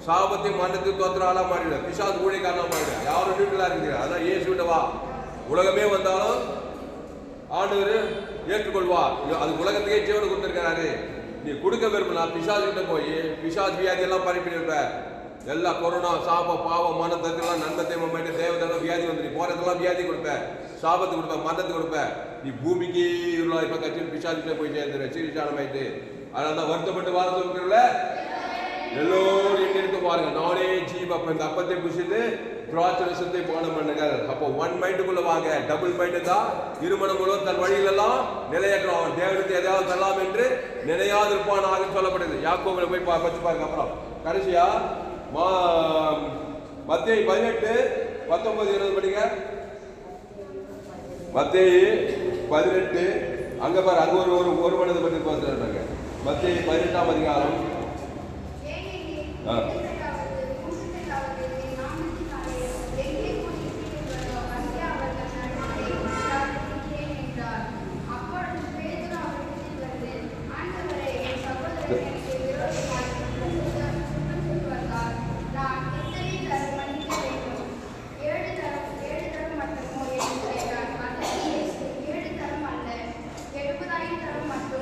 சாபத்தையும் மன்னத்தையும் தோத்திர ஆளா மாறிவிட, பிசாசு ஊழியக்காரனா மாறிவிட. யாரும் வீட்டுல இருக்கிற அதான் ஏசு விட்ட வா. உலகமே வந்தாலும் ஆண்டவர் ஏற்றுக்கொள்வா. அது உலகத்துக்கே ஜீவனை கொடுத்திருக்கிறாரு. நீ கொடுக்க விரும்பலாம். பிசாசு கிட்ட போய் பிசாசு வியாதி எல்லாம் பரப்பிடுவ. எல்லா கொரோனா, சாபம், பாவம், மன தத்துலாம் நன்மத்தேம மைண்டு தேவதெல்லாம் வியாதி வந்து நீ போறதெல்லாம் வியாதி கொடுப்ப, சாபத்து கொடுப்ப, மரணத்தை கொடுப்ப. நீ பூமிக்கு இப்ப கட்சியில் பிசாசுல போய் சேர்ந்துரு சீரிசாலமாயிட்டு. அதனால வருத்தப்பட்டு வார சொல்கிறல எல்லோரும் எண்ணிட்டு பாருங்க. நானே ஜீவ் இந்த அப்பத்தை புசித்து திராட்சரசத்தை பானம் பண்ணுங்கள். அப்போ ஒன் மைண்டுக்குள்ள வாங்க. டபுள் மைண்டு தான் இருமணம் முழுவதும் தன் வழியிலெல்லாம் நிலையேற்றான். தேவனுக்கு எதையாவது தரலாம் என்று நினையாதிருப்பான் ஆக சொல்லப்படுது. யாக்கோபுல போய் பச்சு பாருங்க. அப்புறம் கடைசியா மத்தேயு 18:19 20 படிங்க. மத்தேயு 18 அங்க பாரு, அங்க ஒரு மனதை பற்றி பேசுறாங்க. மத்தேயு 18ஆம் அதிகாரம்.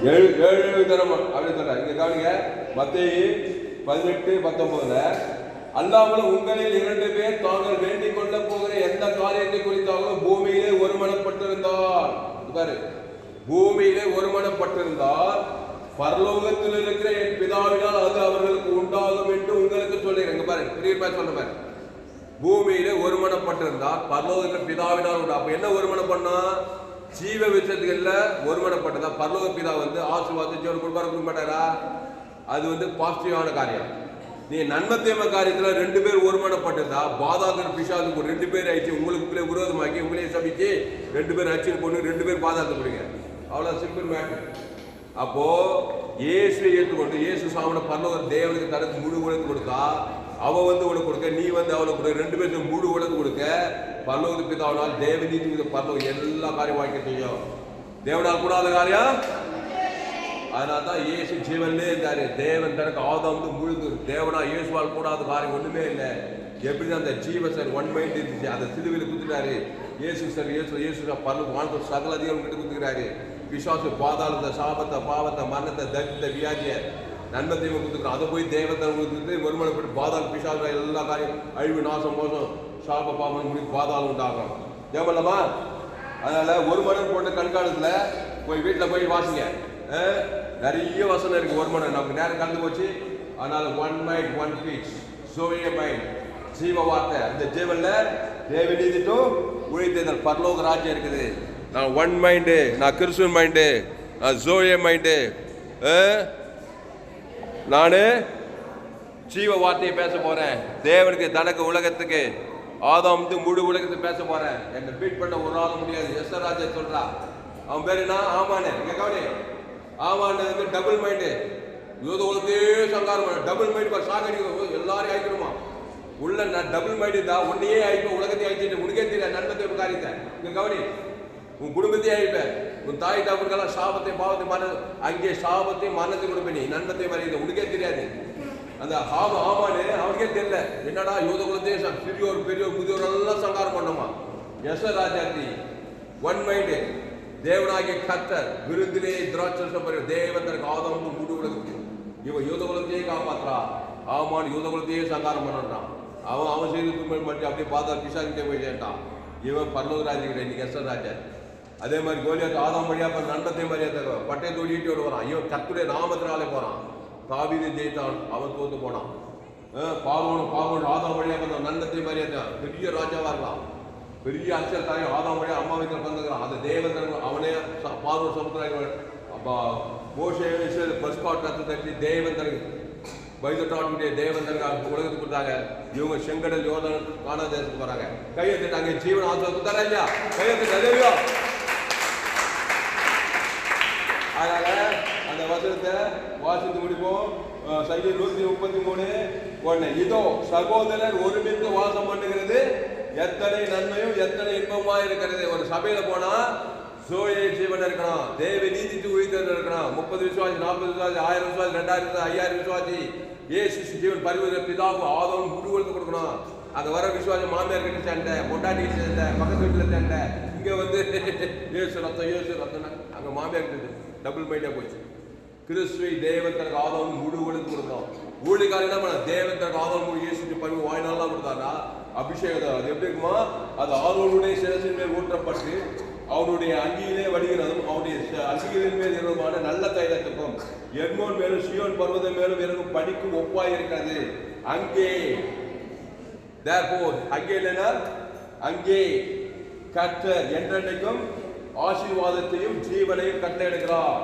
ஏழு தரம் அப்படின்னு சொல்ற. இங்க கவனிங்க. மத்தேயு 18:19 அல்லாமல் உங்களில் 2 பேர் தாங்கள் வேண்டிக் கொள்ள போகிற எந்த காரியத்தை குறித்தாலும் பூமியிலே ஒருமனப்பட்டிருந்தார். பாரு, பூமியிலே ஒருமனப்பட்டிருந்தால் பரலோகத்தில் இருக்கிற என் பிதாவினால் அது அவர்களுக்கு உண்டாகும் என்று உங்களுக்கு சொல்லுங்க. பாரு, பெரிய சொல்ற பாரு. பூமியிலே ஒருமனப்பட்டிருந்தால் பரலோகத்தில் பிதாவினால் உண்டு. அப்ப என்ன ஒருமனம் பண்ணா? ஜீவ விஷயத்துக்கள்ல ஒருமனப்பட்டதா. பரலோக பிதா வந்து ஆசீர்வாதத்தை ஜீவன் கொடுக்க மாட்டாரா? அது வந்து பாசிட்டிவான காரியம். நீ நன்மத்தேம காரியத்துல 2 பேர் ஒருமனப்பட்டதா, பாதாகர் பிசாசுக்கு 2 பேர் ஆயிடுச்சு. உங்களுக்கு விரோதமாக்கி உங்களே சபிச்சு 2 பேர் அச்சு பொண்ணு 2 பேர் பாதாளத்தை போடுங்க. அவ்வளவு சிம்பிள் மேட்டர். அப்போ இயேசுவை ஏற்றுக்கொண்டு இயேசு சாமன பரலோக தேவனுக்கு தனக்கு முழு உலகத்தை கொடுத்தா அவ வந்து உனக்கு கொடுக்க, நீ வந்து அவளுக்கு கொடுக்க, ரெண்டு பேரும் முழு உலகம் கொடுக்க. பரலோக பிதாவினால் தேவநீதி பரலோகம் எல்லா காரியம் வாய்க்க செய்யும். தேவனால் கூடாத காரியம். அதனால்தான் இயேசு ஜீவன்லே இருந்தாரு. தேவன் தனக்கு ஆதாம் வந்து முழுது. தேவனா இயேசுவால் கூடாத காரியம் ஒண்ணுமே இல்லை. எப்படி அந்த ஜீவ சார் ஒன் மைண்ட் இருந்துச்சு, அதை சிலுவையில் குத்துட்டாரு. இயேசு சார் பரலோக வாழ்க்கை சகல அதிகாரம் கிட்ட குத்துக்கிறாரு. விசுவாச பாதாளத்தை, சாபத்தை, பாவத்தை, மரணத்தை, தரித்திரத்தை, வியாதியை, நன்மத்தையும் கொடுத்துக்கிறோம். அதை போய் தேவத்தை கொடுத்துட்டு வருமானப்பட்டு பாதாள பிசாச எல்லா காரியம் அழிவு, நாசம், மோசம், சாப பாவம் முடிவு பாதாளம் உண்டாகும். தேவல்லமா. அதனால ஒரு மனம் போட்ட கண்காணத்துல போய் வீட்டில் போய் வாசிங்க. நிறைய வசனம் இருக்கு. ஒரு மனம் நமக்கு நேரம் கலந்து போச்சு. அதனால ஒன் மைண்ட் ஒன் பீச், சோவிய மைண்ட், ஜீவ வார்த்தை. அந்த ஜீவன்ல தேவநீதிட்டு உழைத்தல் பரலோக ராஜ்யம் இருக்குது. நான் ஒன் மைண்டு, நான் கிறிஸ்துவன் மைண்டு, நான் ஜோய மைண்டு. நான் ஜீவ வார்த்தையை பேச போறேன். தேவனுக்கு, தனக்கு, உலகத்துக்கு, ஆதாம் முழு உலகத்துக்கு பேச போறேன். என்னை பீட் பண்ண ஒரு ஆள் முடியாது. எஸ்ஆர் ராஜா சொல்றா. அவன் பேரு என்ன? ஆமானே. இங்க கவனி. ஆமானு வந்து டபுள் மைண்டு. யூத உலகத்தையே சங்காரம். டபுள் மைண்டு சாகடிக்க எல்லாரையும் ஆயிக்கணுமா? உள்ள நான் டபுள் மைண்டு தான். உன்னையே ஆயிப்போம், உலகத்தையும் ஆயிடுச்சு. உனக்கே தெரியாது நன்மத்தை காரியத்தை. இங்க கவனி. உன் குடும்பத்தையே அழிப்பேன். உன் தாய் தாப்புக்கெல்லாம் சாபத்தை, பாவத்தை, மன அங்கே சாபத்தை, மரணத்தை கொடுப்பேன். நீ நன்மத்தை மறையுது. உனக்கே தெரியாது. அந்த ஆமானு அவனுக்கே தெரியல. என்னடா யூத குலத்தையே சிறியோர், பெரியோர், முதியோர் எல்லாம் சங்காரம் பண்ணுமா? SR Rajathi one mind. தேவனாகிய கர்த்தர் விருந்திலே திராட்சரசம் பெறும். தேவன் தனக்கு ஆதாம் முழு உலகத்துக்கு. இவன் யூத குலத்தையே காப்பாற்றா. ஆமான் யூத குலத்தையே சங்காரம் பண்ணான். அவன் செய்து துன்பம் பண்ணி அப்படியே பார்த்தா பிசாசிட்டே போய் சேர்ந்தான். இவன் பரலோக ராஜா இன்னைக்கு எஸ்ஆர் ராஜா. அதே மாதிரி கோலியாத் ஆதாம் வழியா நண்பத்தை மாதிரியா பட்டையை தோடிட்டு வருவான். இவன் கர்த்தருடைய நாமத்தினாலே போறான். தாவீதை ஜெயித்தான், அவன் தோத்து போனான். பாவோன் ஆதாம் வழியா வந்தான். நண்பத்தை மாதிரியா பெரிய ராஜாவா இருக்கலாம். பெரிய அச்சல் தாய் ஆதாம் வழியா அம்மா வீட்டில் வந்துக்கிறான். அந்த தேவன் அவனே பார்வோன் சமுத்திர மோசே பஸ்காட் கத்து தட்டி தேவன் தனக்கு பைதட்டாட்டுடைய தேவன் தனக்கு உலகத்துக்கு கொடுத்தாங்க. இவங்க செங்கடல் யோர்தான் கானா தேசத்துக்கு வராங்க. கையெழுத்துட்டாங்க. ஜீவன் ஆசிரியர் தர இல்லையா? கையெழுத்து. அதனால அந்த வசனத்தை வாசித்து முடிப்போம். சங்கீதம் 133:1. இதோ சகோதரர் ஒருமித்து வாசம் பண்ணுகிறது எத்தனை நன்மையும் எத்தனை இன்பமா இருக்கிறது. ஒரு சபையில போனா சோயை ஜீவன் இருக்கணும். தேவ நீதிக்கு உயிர்த்தல் இருக்கணும். 30 விசுவாசி, 40 விசுவாசி, 1000 விசுவாசி, 2000, 5000 விசுவாசி. ஏசு ஜீவன் பரிவர்த்த பிதாவுக்கு ஆதவன் முழுவதுக்கு கொடுக்கணும். அங்க வர விசுவாசம் மாமியார் கிட்ட சண்டை, பொண்டாட்டி கிட்ட சண்டை, பக்கத்து வீட்டுல சண்டை. இங்க வந்து ஏசு ரத்தம் அங்க மாமியார் கிட்ட டபுள் மைண்டா போச்சு. கிறிஸ்துவை தேவன் தனக்கு ஆதவன் முழுவதுக்கு கொடுத்தோம். ஊழியக்காரர் என்ன பண்ண? தேவன் தனக்கு ஆதவன் இயேசு பரிவு வாய்நாள்லாம் கொடுத்தாரா அபிஷேகம். அது எப்படி இருக்குமா? அது ஆதவனுடைய சிரசின் மேல் ஊற்றப்பட்டு அவனுடைய அங்கியிலே வடிகிறதும் அவனுடைய அங்கிகளின் மேல் இருந்தமான நல்ல தைலத்துக்கும் எர்மோன் மேலும் சியோன் பர்வதம் மேலும் இருக்கும் படிக்கும் ஒப்பாய் இருக்கிறது. அங்கே அங்கே இல்லைன்னா அங்கே கர்த்தர் என்றென்றைக்கும் ஆசீர்வாதத்தையும் ஜீவனையும் கட்டளை எடுக்கிறார்.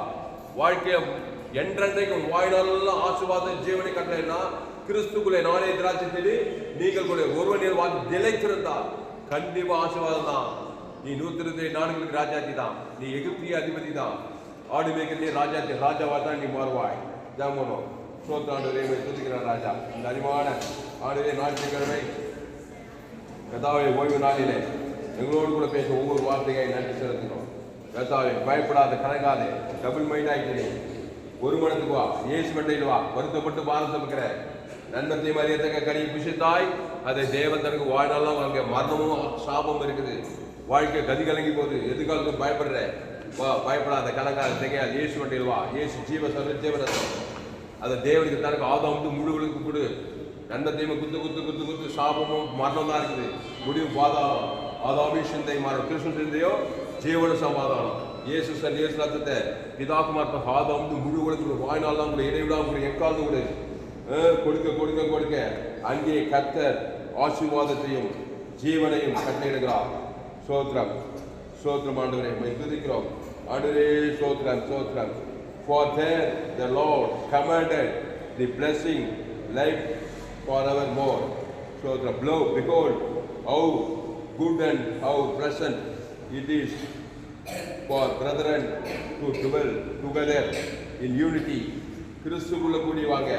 வாழ்க்கைய என்றென்றைக்கும் வாய்நாளெல்லாம் ஆசீர்வாதம் ஜீவனை கட்டளைனா கிறிஸ்துக்குள்ளே நானே திராட்சை நீங்கள் கூட ஒருவன் வாக்கு நிலைத்திருந்தால் கண்டிப்பா ஆசீர்வாதம் தான். நீ 120 நாடுகளுக்கு ராஜாத்தி தான். நீ எகிப்திய அதிபதி தான். ஆடு மேய்க்கிறதே ராஜாத்தி ராஜாவா தான் நீ மாறுவாய். ஜாமனோ சோத்தாண்டு துதிக்கிறார் ராஜா. இந்த அறிவான ஆடுவே ஞாயிற்றுக்கிழமை கதாவை ஓய்வு நாளிலே எங்களோடு கூட பேச ஒவ்வொரு வார்த்தையை நன்றி செலுத்தணும். கதாவை பயப்படாத, கலங்காதே, டபுள் மைண்ட் ஆகிக்கிறேன். ஒரு மனத்துக்கு வா, இயேசு மண்டையில் வா. வருத்தப்பட்டு பாரம் சுமக்கிற நன்மத்தை மரியத்தக்க கனியை புசித்தாய். அதை தேவன் தனக்கு வாழ்நாளும் அங்கே மரணமும் சாபமும் இருக்குது. வாழ்க்கை கதி கலங்கி போகுது. எதுக்காக பயப்படுற? வா, பயப்படாத, கலங்காத, திகையாது. இயேசு மண்டையில் வா. இயேசு ஜீவரத்தம். அதை தேவனுக்கு தனக்கு ஆதாம் முழுவதுக்கு கொடு. நன்மத்தையும் குத்து சாபமும் மரணம் தான் இருக்குது. முடிவு பாதாளம். ஆதாமி சிந்தை மாறும். கிருஷ்ணன் சிந்தையோ ஜீவன சமாதானம். இயேசு சார் இயேசு ரத்தத்தை பிதாக்குமார்த்த ஆதாம் முழுவதுக்கு வாய்நாள் தான் கூட இடைவிடாம கூட எக்காவது கூட கொடுக்க அங்கே கர்த்தர் ஆசீர்வாதத்தையும் ஜீவனையும் கட்டளையிடுகிறார். சோத்ரம் சோத்ரம் ஆண்டவரே துதிக்கிறோம். ஆண்டவரே சோத்ரம். For there the Lord commanded the blessing life forevermore. Sotram. Behold how good and how pleasant it is for brethren to dwell together in unity. கிறிஸ்துவுக்குள்ள கூடி வாங்க.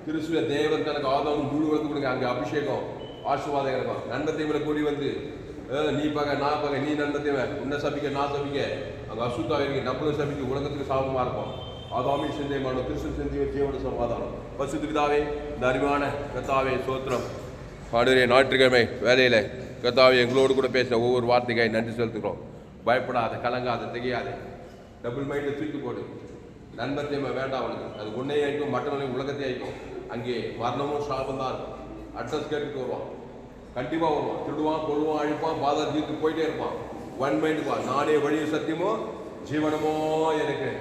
கிறிஸ்துவ தேவன் தனக்கு ஆதாரம் முழு வந்து கொடுங்க. அங்கே அபிஷேகம் ஆசீர்வாதம் இருக்கும். நன்மத்தையும் கூடி வந்து நீ பகை நான் பகை, நீ நன்மத்தையும் உன்னை சபிக்க நான் சபிக்க, அங்கே அசுத்தாவே இருக்கு. நம்மளும் சபிக்க உலகத்துக்கு சாபமாக இருக்கும். ஆதாமி சிந்தையமான கிறிஸ்து சிந்தைய ஜீவன சமாதானம். பசுத்து பிதாவே, இந்த அறிவான கர்த்தாவே சோத்திரம். பாடுகிற ஞாயிற்றுக்கிழமை வேலையில் கர்த்தாவே எங்களோடு கூட பேச ஒவ்வொரு வார்த்தைக்காய் நன்றி செலுத்துக்கிறோம். பயப்படாத, கலங்காத, திகையாத, டபுள் மைண்டை தூக்கி போடு. நண்பத்தையுமே வேண்டாம் அவனுக்கு. அது ஒன்னே ஆயிக்கும், மற்றவனையும் உலகத்தையும் ஆயிக்கும். அங்கே மரணமும் சாபம் தான் இருக்கும். அட்ரஸ் கேட்டுட்டு வருவான், கண்டிப்பாக வருவான். திருடுவான், கொள்வான், அழிப்பான், பாதா தீர்த்து போயிட்டே இருப்பான். ஒன் மைண்டுப்பா, நானே வழியை சத்தியமோ ஜீவனமோ எனக்கு.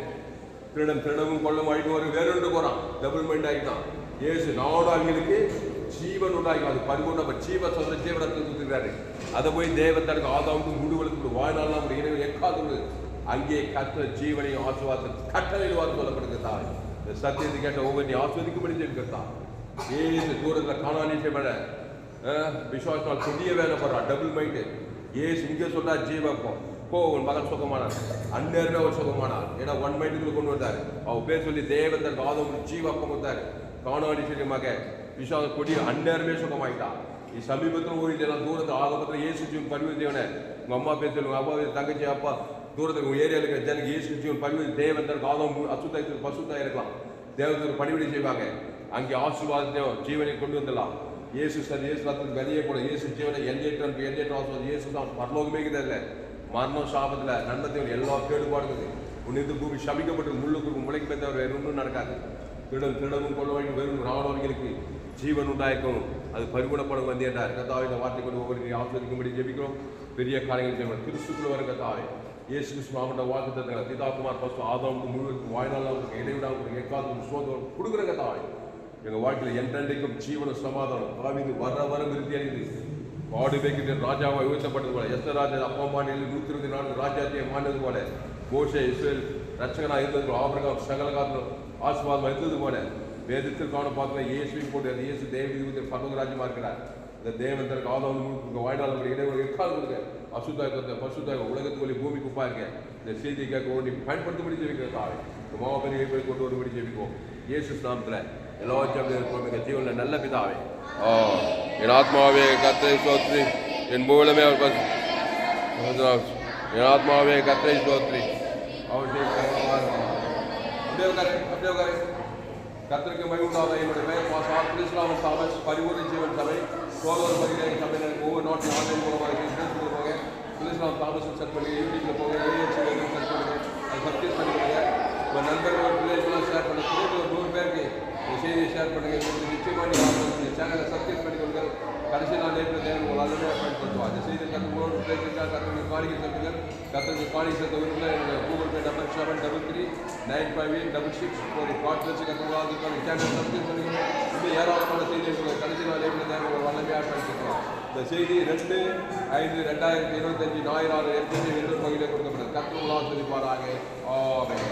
திருடவும் கொள்ளவும் அழிக்கும் வரும் வேறொன்று போகிறான். டபுள் மைண்ட் ஆகிட்டான். ஏசு நாடு அவங்களுக்கு ஜீவன் உண்டாகிக்கும். அது பரிபூர்ண ஜீவ சொல்ற ஜீவனத்தை கொடுத்துருக்காரு. அதை போய் தேவத்தனுக்கு ஆதாவுக்கு முடிவெடுத்து வாழ்நாள் ஒரு இறைவன் எக்காது அங்கே கற்ற ஜீவனையும் ஆசுவாசம் கட்டளைவாறு சொல்லப்படுகிறதா. இந்த சத்தியத்தை கேட்ட ஒவ்வொரு ஆஸ்வதிக்கும்படி இருக்கிறதா. ஏசு தூரத்தில் காணானிச்சை மேல விசுவாசத்தால் கொடிய வேலை போடுறான். Double mind. ஏசு இங்கே சொல்றா ஜீவப்போம் உன் மகன் சுகமானார், அந்நேரமே அவர் சுகமானார். ஏன்னா ஒன் மைண்டுக்குள்ள கொண்டு வந்தார். அவர் பேர் சொல்லி தேவத்தன் ஆதம் ஜீவப்பம் வந்தார். காணாடி சரியமாக விசுவாச கொடி அந்நேரமே சுகமாயிட்டான். நீ சமீபத்தில் ஒரு இதெல்லாம் தூரத்தில் ஆகப்பத்தில் ஏசு ஜீவன் பரிவு தேவனை உங்க அம்மா பேர் சொல்லி உங்க அப்பா தங்கச்சி அப்பா தூரத்துக்கு உங்க ஏரியாவில் இருக்கிற ஜனக்கு ஏசு ஜீவன் பரிவு தேவன் ஆதம் அசுத்தாயத்துக்கு பசுத்தாய் இருக்கலாம். தேவத்துக்கு பணிவிடை செய்வாங்க. அங்கே ஆசீர்வாதத்தையும் ஜீவனை கொண்டு வந்துடலாம். இயேசு சார் இயேசு ரத்தத்துக்கு வெளியே போட இயேசு ஜீவனை எல்லையற்ற ஆசீர்வாதம். இயேசு தான் பரலோகமே கிடையாது. மரணம் சாபத்தில் நன்மத்தையும் எல்லா கேடுபாடுக்குது. உன்னிருந்து பூமி சபிக்கப்பட்டு முள்ளுக்கு முளைக்கு தவிர வேறு ஒன்றும் நடக்காது. திருடவும் கொள்ளவும் வெறும் ராவணவர்களுக்கு ஜீவன் உண்டாயிருக்கும். அது பரிகுணப்படம் வந்து என்றார். கத்தாவை இந்த வார்த்தை கொண்டு ஒவ்வொரு ஆஸ்வதிக்கும்படி ஜெபிக்கிறோம். பெரிய காரியங்கள் செய்யணும். கிறிஸ்துக்குள்ள வர கத்தாவை இயேசு கிறிஸ்து மாவட்ட வாக்கு தத்துவங்களை பிதாகுமார் பஸ்ட் ஆதாமுக்கு முழுவதுக்கு வாழ்நாளுக்கு இடைவிடாமல் எக்காவது சோதனை கொடுக்குற கத்தாவை எங்கள் வாழ்க்கையில் என்றென்றைக்கும் ஜீவன சமாதானம் தாவீது வர விருத்தி அடைந்து பாடு வைக்கின்ற ராஜாவாக உயர்த்தப்பட்டது போல, எஸ்தர் ராஜா அப்பா மாநில 124 ராஜாத்தியை மாண்டது போல, மோசே இஸ்ரேல் ரட்சகனாக இருந்தது போல, ஆபிரகாம் சகல காலத்திலும் ஆசீர்வாதமாக இருந்தது போல, வேதத்தில் காண பார்க்கல இயேசுவின் போட்டு அந்த இயேசு தேவ பரலோக ராஜ்யமாக இருக்கிறார். இந்த தேவன் தனக்கு ஆதாரம் முழுக்க வாழ்நாள் இடைவெளி எக்கால் கொடுங்க. அசுத்தாய் பசுத்தாய் உலகத்துக்கு வழி பூமி குப்பா இருக்க இந்த செய்தியை கேட்க வேண்டி பயன்படுத்தபடி ஜெபிக்கிற தாய் இந்த மாபெரிய கொண்டு வரும்படி ஜெபிப்போம். இயேசு நாமத்தில் எல்லா ஜெபம் ஜீவனில் நல்ல பிதாவே. என் ஆத்மாவே கர்த்தரை ஸ்தோத்திரி, என் மூலமே அவர் என் ஆத்மாவே கர்த்தரை ஸ்தோத்திரி. அப்படியே கர்த்தருக்கு மகிழ்வுண்டாக என்னுடைய பெயர் பாஸ்டர் கிறிஸ்லாம தாமஸ் பரிபூர்ண ஜீவன் சபை சோழர் பகுதியில் சபையில் ஒவ்வொரு நாட்டின் ஆன்லைன் மூலமாக ஃபேஸ்புக்கில் போங்க, கிறிஸ்லாம் தாமஸ் செட் பண்ணி யூடியூப்பில் போங்க, ஏஎச்சி செட் பண்ணுங்க, அது சப்ஸ்கிரைப் பண்ணிக்கோங்க. உங்கள் நண்பர்கள் பிள்ளைகள்லாம் ஷேர் பண்ணுங்க. 100 பேருக்கு இந்த செய்தியை ஷேர் பண்ணுங்கள். நிச்சயமாக நீங்கள் சேனலை சப்ஸ்கிரைப் பண்ணிக்கொள்ளுங்கள். கடைசி நாள் நேரத்தில் தேவன் உங்கள் நல்லதாக பயன்படுத்துவோம். அந்த செய்தி கற்றுக்கொண்டு பிள்ளைகளுக்காக கற்றுக்கு காணிக்கை செலுத்துங்கள். கற்றுக்கு காணிக்கை செலுத்த விரும்பில் என்னுடைய கூகுள் பே நம்பர் 733-958-66 காட்சி கற்றுக்கலாம். சேனல் சப்ஸ்கிரைப் பண்ணிக்கணும். இன்னும் ஏராளமான செய்திகள் கடைசி நாள் நேரத்தில் தேவன் உங்கள் நல்லதாக பயன்படுத்துவோம். இந்த செய்தி 2/5/2025 ஞாயிறு 8 பகுதியில் கொடுக்கப்பட்டது. கற்றுக்கொள்ளலாம் சொல்லிப்பாராக. ஆமென்.